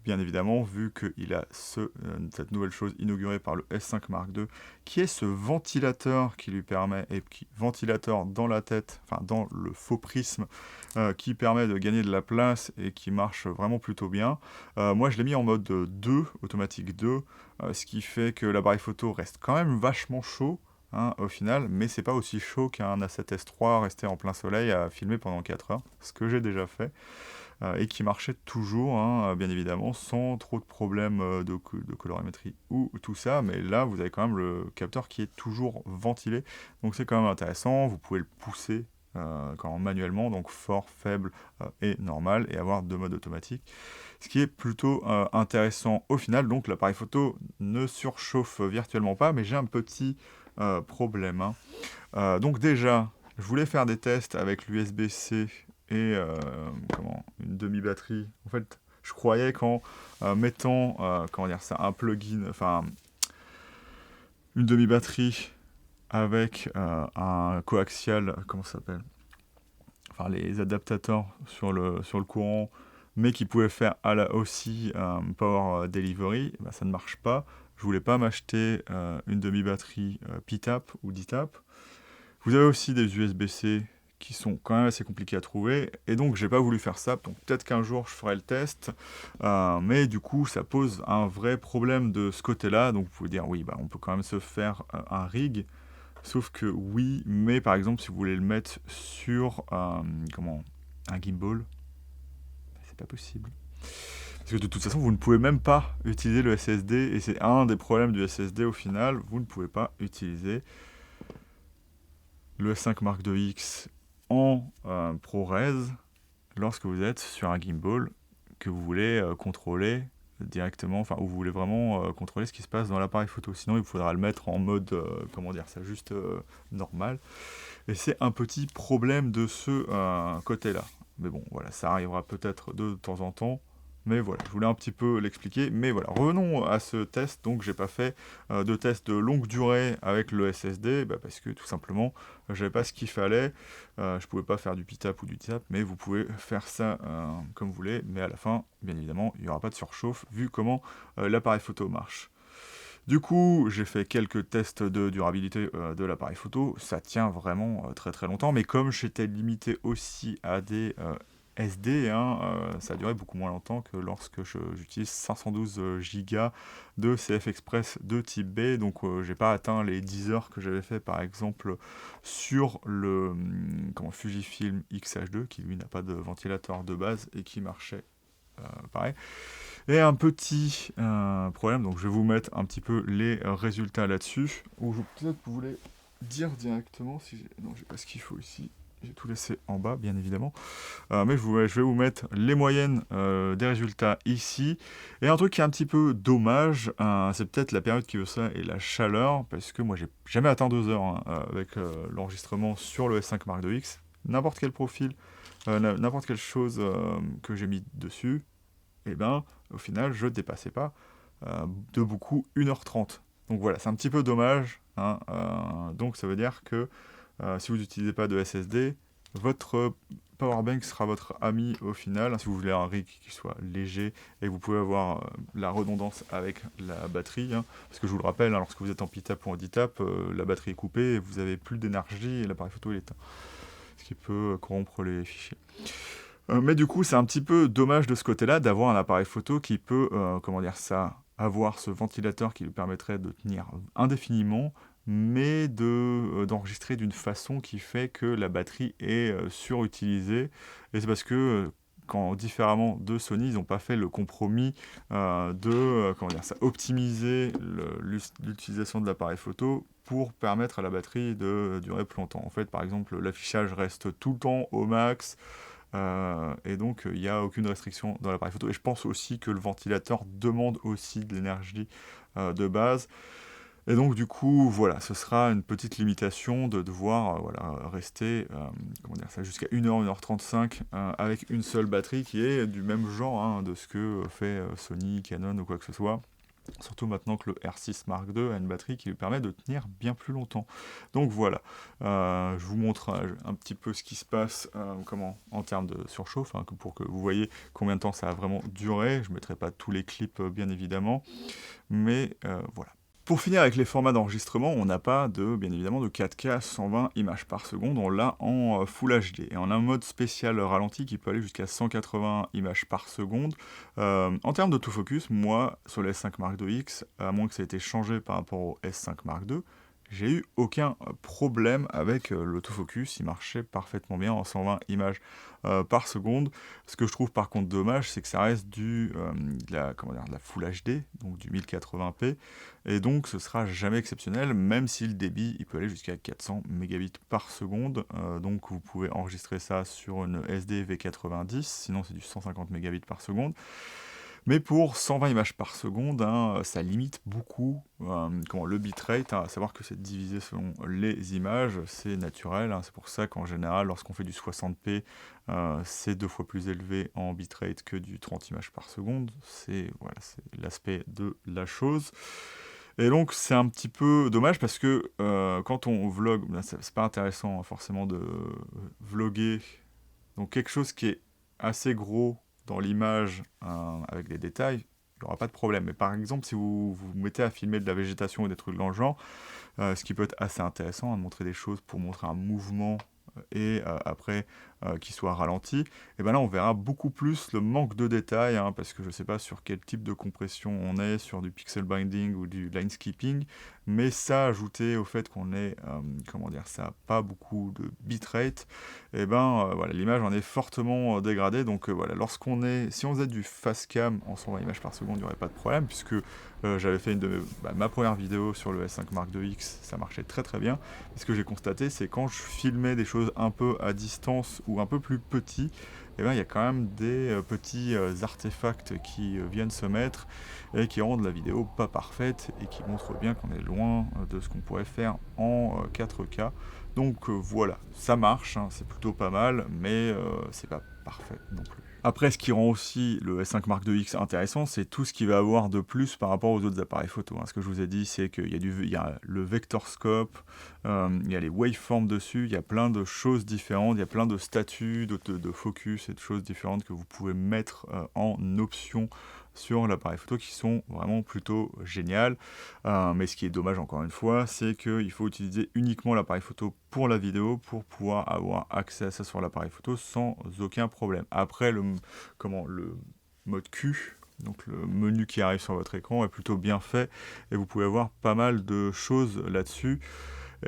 bien évidemment, vu qu'il a cette nouvelle chose inaugurée par le S5 Mark II, qui est ce ventilateur qui lui permet, ventilateur dans la tête, enfin dans le faux prisme, qui permet de gagner de la place et qui marche vraiment plutôt bien. Moi, je l'ai mis en mode 2, automatique 2, ce qui fait que l'appareil photo reste quand même vachement chaud, au final, mais c'est pas aussi chaud qu'un A7S III resté en plein soleil à filmer pendant 4 heures, ce que j'ai déjà fait. Et qui marchait toujours, bien évidemment, sans trop de problèmes de colorimétrie ou tout ça, mais là, vous avez quand même le capteur qui est toujours ventilé, donc c'est quand même intéressant. Vous pouvez le pousser quand même manuellement, donc fort, faible et normal, et avoir 2 modes automatiques, ce qui est plutôt intéressant au final. Donc l'appareil photo ne surchauffe virtuellement pas, mais j'ai un petit problème. Donc déjà, je voulais faire des tests avec l'USB-C et une demi-batterie. En fait, je croyais qu'en mettant un plugin, enfin une demi-batterie avec un coaxial, comment ça s'appelle, enfin les adaptateurs sur le courant, mais qui pouvait faire aussi power delivery, ça ne marche pas. Je voulais pas m'acheter une demi-batterie P-Tap ou D-Tap. Vous avez aussi des USB-C qui sont quand même assez compliqués à trouver, et donc j'ai pas voulu faire ça. Donc peut-être qu'un jour je ferai le test, mais du coup ça pose un vrai problème de ce côté-là. Donc vous pouvez dire oui, on peut quand même se faire un rig, sauf que oui, mais par exemple si vous voulez le mettre sur un gimbal, c'est pas possible. Parce que de toute façon, vous ne pouvez même pas utiliser le SSD, et c'est un des problèmes du SSD au final, vous ne pouvez pas utiliser le S5 Mark II-X en ProRes lorsque vous êtes sur un gimbal que vous voulez contrôler directement, enfin, où vous voulez vraiment contrôler ce qui se passe dans l'appareil photo. Sinon, il faudra le mettre en mode, comment dire ça, juste normal. Et c'est un petit problème de ce côté-là. Mais bon, voilà, ça arrivera peut-être de temps en temps. Mais voilà, je voulais un petit peu l'expliquer. Mais voilà, revenons à ce test. Donc, j'ai pas fait de test de longue durée avec le SSD, parce que tout simplement, j'avais pas ce qu'il fallait. Je pouvais pas faire du PTAP ou du TAP, mais vous pouvez faire ça comme vous voulez. Mais à la fin, bien évidemment, il n'y aura pas de surchauffe vu comment l'appareil photo marche. Du coup, j'ai fait quelques tests de durabilité de l'appareil photo. Ça tient vraiment très très longtemps, mais comme j'étais limité aussi à des SD, ça a duré beaucoup moins longtemps que lorsque j'utilise 512 Go de CF Express de type B. Donc, j'ai pas atteint les 10 heures que j'avais fait par exemple sur le Fujifilm X-H2, qui lui n'a pas de ventilateur de base et qui marchait pareil. Et un petit problème, donc je vais vous mettre un petit peu les résultats là-dessus. Ou peut-être vous voulez dire directement si j'ai... Non, j'ai pas ce qu'il faut ici. J'ai tout laissé en bas, bien évidemment. Mais je vais vous mettre les moyennes des résultats ici. Et un truc qui est un petit peu dommage, c'est peut-être la période qui veut ça et la chaleur, parce que moi, j'ai jamais atteint 2 heures avec l'enregistrement sur le S5 Mark IIX. N'importe quel profil, n'importe quelle chose que j'ai mis dessus, et ben, au final, je ne dépassais pas de beaucoup 1h30. Donc voilà, c'est un petit peu dommage. Donc ça veut dire que si vous n'utilisez pas de SSD, votre powerbank sera votre ami au final. Si vous voulez un rig qui soit léger et vous pouvez avoir la redondance avec la batterie, parce que je vous le rappelle, lorsque vous êtes en PTAP ou en DTAP, la batterie est coupée et vous n'avez plus d'énergie et l'appareil photo est éteint. Ce qui peut corrompre les fichiers. Mais du coup, c'est un petit peu dommage de ce côté-là d'avoir un appareil photo qui peut, avoir ce ventilateur qui lui permettrait de tenir indéfiniment, mais d'enregistrer d'une façon qui fait que la batterie est surutilisée. Et c'est parce que, différemment de Sony, ils n'ont pas fait le compromis optimiser l'utilisation de l'appareil photo pour permettre à la batterie de durer plus longtemps. En fait, par exemple, l'affichage reste tout le temps au max. Et donc, il n'y a aucune restriction dans l'appareil photo. Et je pense aussi que le ventilateur demande aussi de l'énergie de base. Et donc, du coup, voilà, ce sera une petite limitation de devoir rester jusqu'à 1h, 1h35 avec une seule batterie qui est du même genre de ce que fait Sony, Canon ou quoi que ce soit. Surtout maintenant que le R6 Mark II a une batterie qui lui permet de tenir bien plus longtemps. Donc voilà, je vous montre un petit peu ce qui se passe en termes de surchauffe, pour que vous voyez combien de temps ça a vraiment duré. Je ne mettrai pas tous les clips bien évidemment, mais voilà. Pour finir avec les formats d'enregistrement, on n'a pas bien évidemment de 4K 120 images par seconde, on l'a en Full HD. Et on a un mode spécial ralenti qui peut aller jusqu'à 180 images par seconde. En termes d'autofocus, moi, sur le S5 Mark IIX, à moins que ça ait été changé par rapport au S5 Mark II, j'ai eu aucun problème avec l'autofocus, il marchait parfaitement bien en 120 images par seconde. Ce que je trouve par contre dommage, c'est que ça reste de la Full HD, donc du 1080p, et donc ce sera jamais exceptionnel, même si le débit il peut aller jusqu'à 400 mégabits par seconde, donc vous pouvez enregistrer ça sur une SD V90, sinon c'est du 150 mégabits par seconde. Mais pour 120 images par seconde, ça limite beaucoup le bitrate, à savoir que c'est divisé selon les images, c'est naturel, c'est pour ça qu'en général, lorsqu'on fait du 60p, c'est 2 fois plus élevé en bitrate que du 30 images par seconde, c'est l'aspect de la chose. Et donc c'est un petit peu dommage parce que quand on vlog, c'est pas intéressant forcément de vlogger, donc quelque chose qui est assez gros dans l'image avec des détails, il n'y aura pas de problème. Mais par exemple, si vous vous mettez à filmer de la végétation ou des trucs dans le genre, ce qui peut être assez intéressant, de montrer des choses pour montrer un mouvement et après qui soit ralenti, et bien là on verra beaucoup plus le manque de détails, parce que je ne sais pas sur quel type de compression on est, sur du pixel binding ou du line skipping, mais ça ajouté au fait qu'on ait pas beaucoup de bitrate, et l'image en est fortement dégradée. Donc si on faisait du fast cam en 120 images par seconde, il n'y aurait pas de problème, puisque j'avais fait ma première vidéo sur le S5 Mark IIX, ça marchait très très bien. Et ce que j'ai constaté, c'est quand je filmais des choses un peu à distance ou un peu plus petit, eh ben, il y a quand même des petits artefacts qui viennent se mettre et qui rendent la vidéo pas parfaite et qui montrent bien qu'on est loin de ce qu'on pourrait faire en 4K. Donc voilà, ça marche, hein, c'est plutôt pas mal, mais c'est pas parfait non plus. Après, ce qui rend aussi le S5 Mark IIX intéressant, c'est tout ce qu'il va avoir de plus par rapport aux autres appareils photo. Ce que je vous ai dit, c'est qu'il y a le vector scope, il y a les waveforms dessus, il y a plein de choses différentes, il y a plein de statuts, de focus et de choses différentes que vous pouvez mettre en option sur l'appareil photo qui sont vraiment plutôt géniales. Mais ce qui est dommage encore une fois, c'est qu'il faut utiliser uniquement l'appareil photo pour la vidéo pour pouvoir avoir accès à ça sur l'appareil photo sans aucun problème. Après, le mode Q, donc le menu qui arrive sur votre écran, est plutôt bien fait et vous pouvez avoir pas mal de choses là-dessus.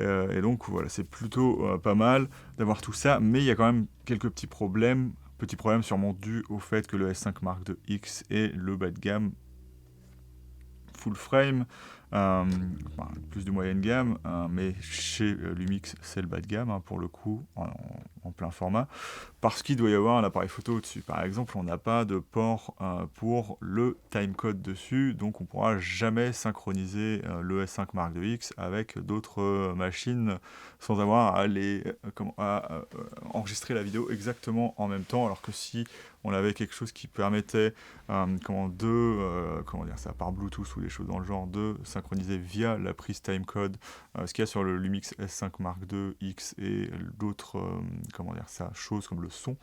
Et donc voilà, c'est plutôt pas mal d'avoir tout ça, mais il y a quand même quelques petits problèmes sûrement dus au fait que le S5 Mark IIX est le bas de gamme full frame, plus de moyenne gamme, mais chez Lumix c'est le bas de gamme pour le coup, en plein format, parce qu'il doit y avoir un appareil photo au-dessus. Par exemple, on n'a pas de port pour le timecode dessus, donc on ne pourra jamais synchroniser le S5 Mark IIX avec d'autres machines sans avoir à enregistrer la vidéo exactement en même temps, alors que si on avait quelque chose qui permettait par Bluetooth ou des choses dans le genre, de synchroniser via la prise timecode, ce qu'il y a sur le Lumix S5 Mark IIX et d'autres choses comme le son,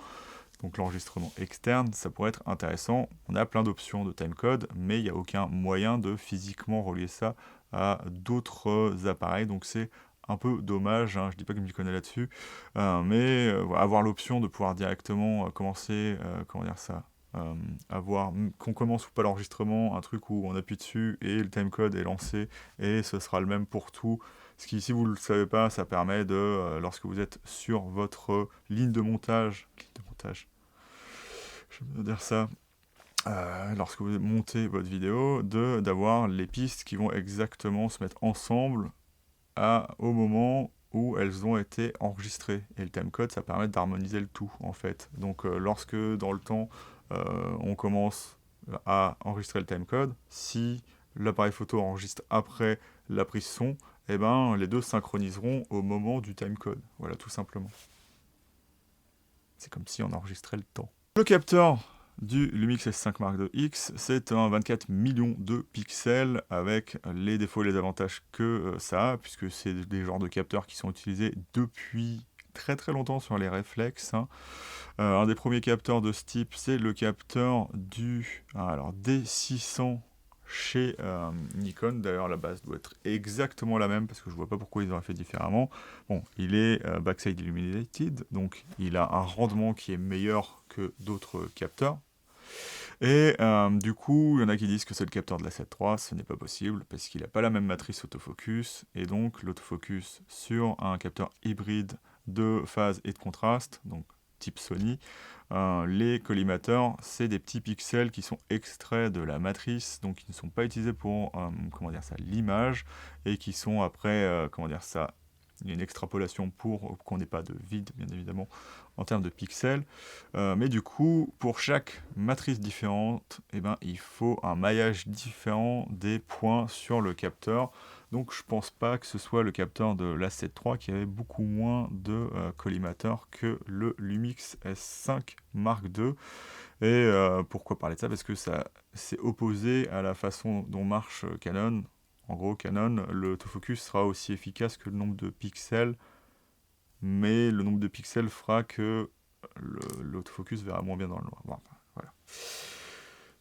donc l'enregistrement externe, ça pourrait être intéressant. On a plein d'options de timecode, mais il n'y a aucun moyen de physiquement relier ça à d'autres appareils, donc c'est un peu dommage, je dis pas que je m'y connais là-dessus, mais avoir l'option de pouvoir directement commencer, qu'on commence ou pas l'enregistrement, un truc où on appuie dessus et le timecode est lancé et ce sera le même pour tout. Ce qui, si vous ne le savez pas, ça permet de, lorsque vous êtes sur votre ligne de montage, je vais dire ça, lorsque vous montez votre vidéo, d'avoir les pistes qui vont exactement se mettre ensemble au moment où elles ont été enregistrées. Et le timecode, ça permet d'harmoniser le tout, en fait. Donc, lorsque, dans le temps, on commence à enregistrer le timecode, si l'appareil photo enregistre après la prise son, eh ben, les deux synchroniseront au moment du timecode. Voilà, tout simplement. C'est comme si on enregistrait le temps. Le capteur du Lumix S5 Mark IIX, c'est un 24 millions de pixels avec les défauts et les avantages que ça a, puisque c'est des genres de capteurs qui sont utilisés depuis très très longtemps sur les réflexes. Un des premiers capteurs de ce type, c'est le capteur du D600 chez Nikon. D'ailleurs, la base doit être exactement la même, parce que je vois pas pourquoi ils auraient fait différemment. Bon, il est backside illuminated, donc il a un rendement qui est meilleur que d'autres capteurs. Et du coup, il y en a qui disent que c'est le capteur de la 7.3, ce n'est pas possible, parce qu'il n'a pas la même matrice autofocus, et donc l'autofocus sur un capteur hybride de phase et de contraste, donc type Sony, les collimateurs, c'est des petits pixels qui sont extraits de la matrice, donc qui ne sont pas utilisés pour l'image, et qui sont après, il y a une extrapolation pour qu'on n'ait pas de vide, bien évidemment, en termes de pixels. Mais du coup, pour chaque matrice différente, il faut un maillage différent des points sur le capteur. Donc je pense pas que ce soit le capteur de l'A7 III qui avait beaucoup moins de collimateurs que le Lumix S5 Mark II. Et pourquoi parler de ça? Parce que ça c'est opposé à la façon dont marche Canon. En gros, Canon, l'autofocus sera aussi efficace que le nombre de pixels, mais le nombre de pixels fera que l'autofocus verra moins bien dans le noir. Bon, voilà.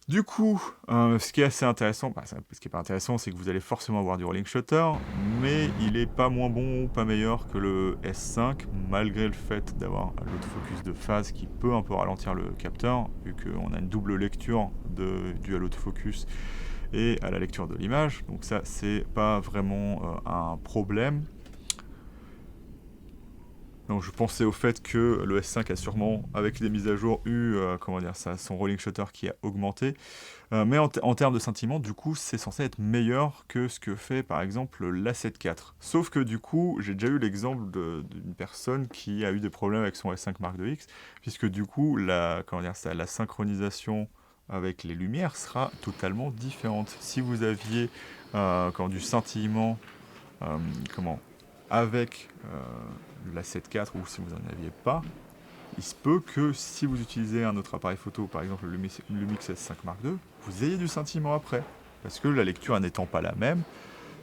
Du coup, ce qui est assez intéressant, ce qui n'est pas intéressant, c'est que vous allez forcément avoir du rolling shutter, mais il n'est pas moins bon ou pas meilleur que le S5, malgré le fait d'avoir l'autofocus de phase qui peut un peu ralentir le capteur, vu qu'on a une double lecture due à l'autofocus et à la lecture de l'image, donc ça c'est pas vraiment un problème. Donc je pensais au fait que le S5 a sûrement, avec les mises à jour, eu comment dire ça, son rolling shutter qui a augmenté. Mais en termes de scintillement, du coup, c'est censé être meilleur que ce que fait par exemple l'A7 IV. Sauf que du coup, j'ai déjà eu l'exemple d'une personne qui a eu des problèmes avec son S5 Mark II X, puisque du coup, comment dire ça, la synchronisation avec les lumières sera totalement différente. Si vous aviez du scintillement comment, avec l'A7 IV, ou si vous n'en aviez pas, il se peut que si vous utilisez un autre appareil photo, par exemple le Lumix S5 Mark II, vous ayez du scintillement après. Parce que la lecture n'étant pas la même,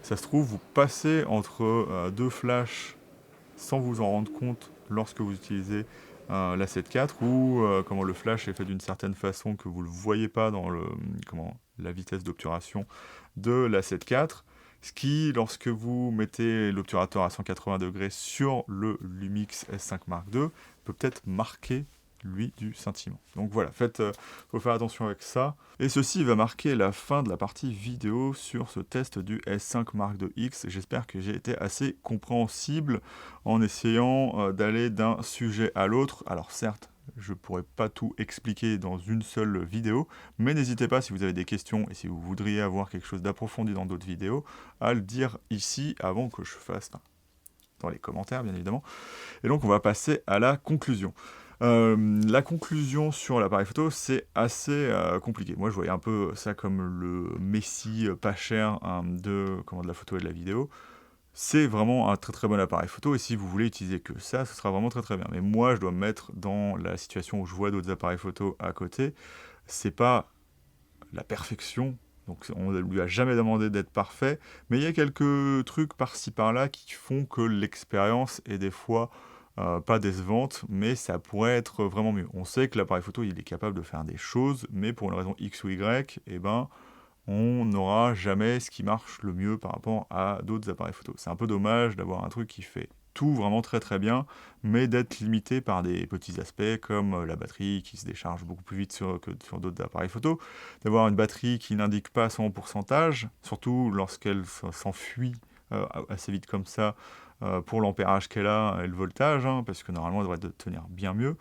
ça se trouve, vous passez entre deux flashs sans vous en rendre compte lorsque vous utilisez la 7.4 ou comment le flash est fait d'une certaine façon que vous ne le voyez pas dans la vitesse d'obturation de la 7.4. Ce qui, lorsque vous mettez l'obturateur à 180 degrés sur le Lumix S5 Mark II, peut peut-être marquer lui du scintillement. Donc voilà, faut faire attention avec ça. Et ceci va marquer la fin de la partie vidéo sur ce test du S5 Mark II-X. J'espère que j'ai été assez compréhensible en essayant d'aller d'un sujet à l'autre. Alors certes, je ne pourrais pas tout expliquer dans une seule vidéo, mais n'hésitez pas si vous avez des questions et si vous voudriez avoir quelque chose d'approfondi dans d'autres vidéos, à le dire ici avant que je fasse dans les commentaires bien évidemment. Et donc on va passer à la conclusion. La conclusion sur l'appareil photo, c'est assez compliqué. Moi, je voyais un peu ça comme le messie pas cher de la photo et de la vidéo. C'est vraiment un très très bon appareil photo, et si vous voulez utiliser que ça, ce sera vraiment très très bien. Mais moi, je dois me mettre dans la situation où je vois d'autres appareils photo à côté. C'est pas la perfection, donc on ne lui a jamais demandé d'être parfait, mais il y a quelques trucs par-ci par-là qui font que l'expérience est des fois pas décevante, mais ça pourrait être vraiment mieux. On sait que l'appareil photo, il est capable de faire des choses, mais pour une raison X ou Y, eh ben, on n'aura jamais ce qui marche le mieux par rapport à d'autres appareils photo. C'est un peu dommage d'avoir un truc qui fait tout vraiment très très bien, mais d'être limité par des petits aspects comme la batterie qui se décharge beaucoup plus vite que sur d'autres appareils photo, d'avoir une batterie qui n'indique pas son pourcentage, surtout lorsqu'elle s'enfuit assez vite comme ça pour l'ampérage qu'elle a et le voltage, hein, parce que normalement elle devrait tenir bien mieux.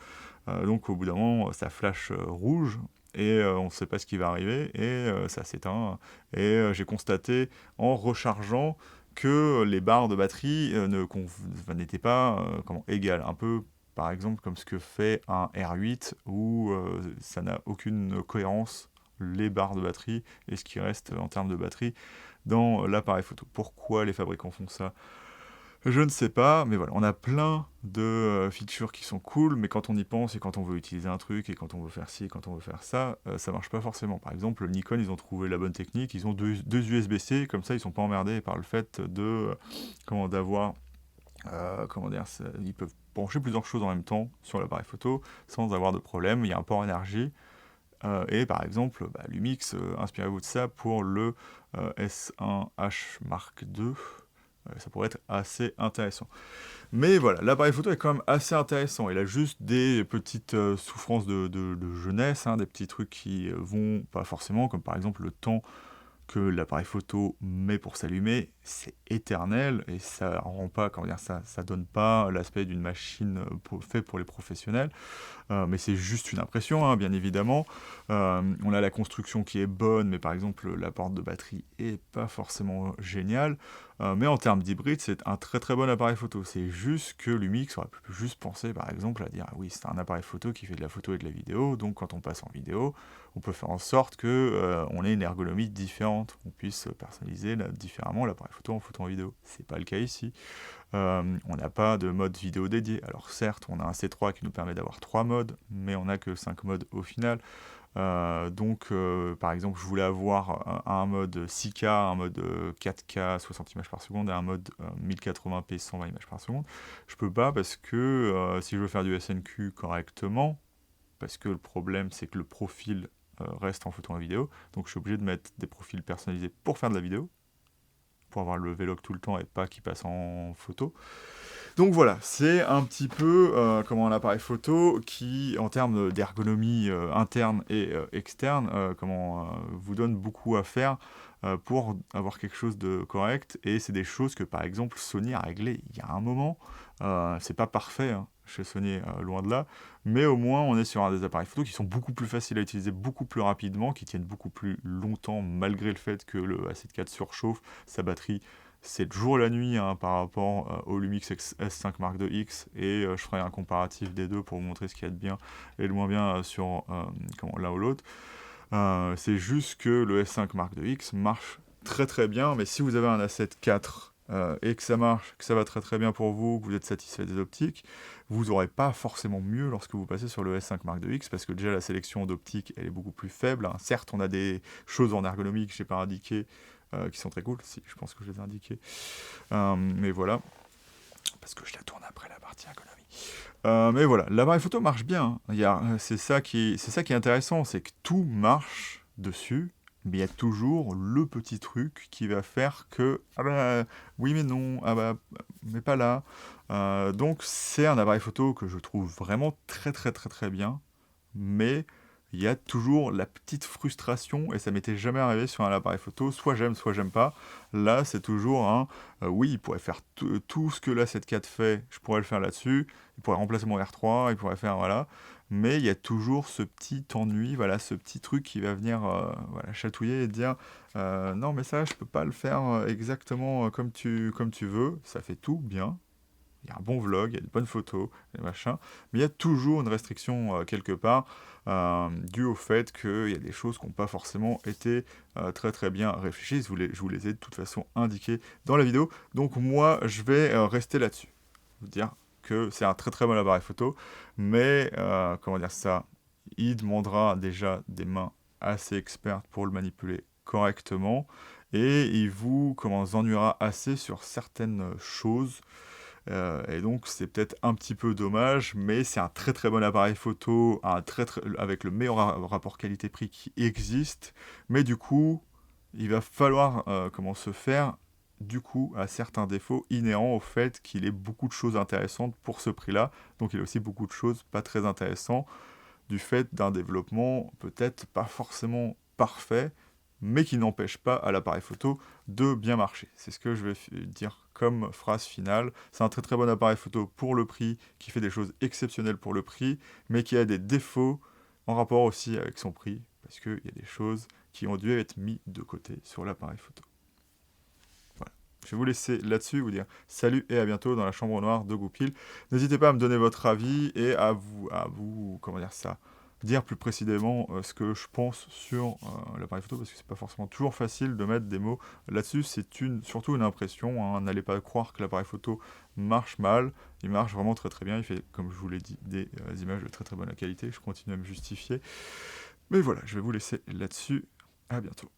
Donc au bout d'un moment, ça flash rouge, et on ne sait pas ce qui va arriver, et ça s'éteint. Et j'ai constaté en rechargeant que les barres de batterie n'étaient pas égales. Un peu, par exemple, comme ce que fait un R8, où ça n'a aucune cohérence, les barres de batterie, et ce qui reste en termes de batterie dans l'appareil photo. Pourquoi les fabricants font ça ? Je ne sais pas, mais voilà, on a plein de features qui sont cool, mais quand on y pense et quand on veut utiliser un truc et quand on veut faire ci et quand on veut faire ça, ça marche pas forcément. Par exemple, Nikon, ils ont trouvé la bonne technique, ils ont deux USB-C, comme ça ils sont pas emmerdés par le fait d'avoir, ils peuvent brancher plusieurs choses en même temps sur l'appareil photo sans avoir de problème. Il y a un port énergie. Et par exemple, Lumix, inspirez-vous de ça pour le S1H Mark II. Ça pourrait être assez intéressant. Mais voilà, l'appareil photo est quand même assez intéressant. Il a juste des petites souffrances de jeunesse, hein, des petits trucs qui vont pas forcément, comme par exemple le temps que l'appareil photo met pour s'allumer, c'est éternel, et ça rend pas, ça donne pas l'aspect d'une machine faite pour les professionnels. Mais c'est juste une impression, hein, bien évidemment. On a la construction qui est bonne, mais par exemple, la porte de batterie est pas forcément géniale. Mais en termes d'hybride, c'est un très très bon appareil photo. C'est juste que Lumix aurait pu juste penser, par exemple, à dire ah oui, c'est un appareil photo qui fait de la photo et de la vidéo, donc quand on passe en vidéo, on peut faire en sorte que on ait une ergonomie différente, on puisse personnaliser différemment l'appareil photo en vidéo. C'est pas le cas ici. On n'a pas de mode vidéo dédié. Alors certes, on a un C3 qui nous permet d'avoir 3 modes, mais on n'a que 5 modes au final. Par exemple, je voulais avoir un mode 6K, un mode 4K 60 images par seconde et un mode 1080p 120 images par seconde. Je peux pas parce que si je veux faire du SNQ correctement, parce que le problème c'est que le profil reste en photo et en vidéo, donc je suis obligé de mettre des profils personnalisés pour faire de la vidéo, pour avoir le Vlog tout le temps et pas qui passe en photo. Donc voilà, c'est un petit peu un appareil photo qui, en termes d'ergonomie interne et externe, vous donne beaucoup à faire pour avoir quelque chose de correct. Et c'est des choses que, par exemple, Sony a réglé il y a un moment. C'est pas parfait, hein, chez Sony, loin de là, mais au moins on est sur des appareils photo qui sont beaucoup plus faciles à utiliser, beaucoup plus rapidement, qui tiennent beaucoup plus longtemps malgré le fait que le A7 IV surchauffe. Sa batterie, c'est le jour et la nuit, hein, par rapport au Lumix S5 Mark II X, et je ferai un comparatif des deux pour vous montrer ce qu'il y a de bien et de moins bien sur l'un ou l'autre. C'est juste que le S5 Mark II X marche très très bien, mais si vous avez un A7 IV et que ça marche, que ça va très très bien pour vous, que vous êtes satisfait des optiques, vous n'aurez pas forcément mieux lorsque vous passez sur le S5 Mark II X, parce que déjà la sélection d'optiques elle est beaucoup plus faible, hein. Certes, on a des choses en ergonomie que je n'ai pas indiquées, qui sont très cool, si je pense que je les ai indiquées, mais voilà, parce que je la tourne après la partie ergonomie. Mais voilà, l'appareil photo marche bien, hein. C'est ça qui est intéressant, c'est que tout marche dessus, mais il y a toujours le petit truc qui va faire que ah bah oui mais non, ah bah mais pas là. Donc c'est un appareil photo que je trouve vraiment très très très très bien, mais il y a toujours la petite frustration, et ça m'était jamais arrivé sur un appareil photo, soit j'aime pas. Là, c'est toujours un oui, il pourrait faire tout ce que l'A7 IV fait, je pourrais le faire là-dessus, il pourrait remplacer mon R3, il pourrait faire, voilà. Mais il y a toujours ce petit ennui, voilà, ce petit truc qui va venir voilà, chatouiller et dire non, mais ça, je peux pas le faire exactement comme tu veux, ça fait tout bien. Il y a un bon vlog, il y a de bonnes photos, des machins, mais il y a toujours une restriction quelque part, due au fait qu'il y a des choses qui n'ont pas forcément été très très bien réfléchies. Je vous les ai de toute façon indiquées dans la vidéo, donc moi je vais rester là-dessus. Vous dire que c'est un très très bon appareil photo, mais comment dire ça, il demandera déjà des mains assez expertes pour le manipuler correctement, et il vous ennuiera assez sur certaines choses. Et donc c'est peut-être un petit peu dommage, mais c'est un très très bon appareil photo, avec le meilleur rapport qualité-prix qui existe. Mais du coup, il va falloir se faire du coup à certains défauts inhérents au fait qu'il ait beaucoup de choses intéressantes pour ce prix-là. Donc il a aussi beaucoup de choses pas très intéressantes du fait d'un développement peut-être pas forcément parfait, mais qui n'empêche pas à l'appareil photo de bien marcher. C'est ce que je vais dire comme phrase finale. C'est un très très bon appareil photo pour le prix, qui fait des choses exceptionnelles pour le prix, mais qui a des défauts en rapport aussi avec son prix, parce qu'il y a des choses qui ont dû être mises de côté sur l'appareil photo. Voilà. Je vais vous laisser là-dessus, vous dire salut et à bientôt dans la chambre noire de Goupil. N'hésitez pas à me donner votre avis et à vous comment dire ça, dire plus précisément ce que je pense sur l'appareil photo, parce que c'est pas forcément toujours facile de mettre des mots là-dessus. C'est surtout une impression, hein. N'allez pas croire que l'appareil photo marche mal. Il marche vraiment très très bien. Il fait, comme je vous l'ai dit, des images de très très bonne qualité. Je continue à me justifier. Mais voilà, je vais vous laisser là-dessus. À bientôt.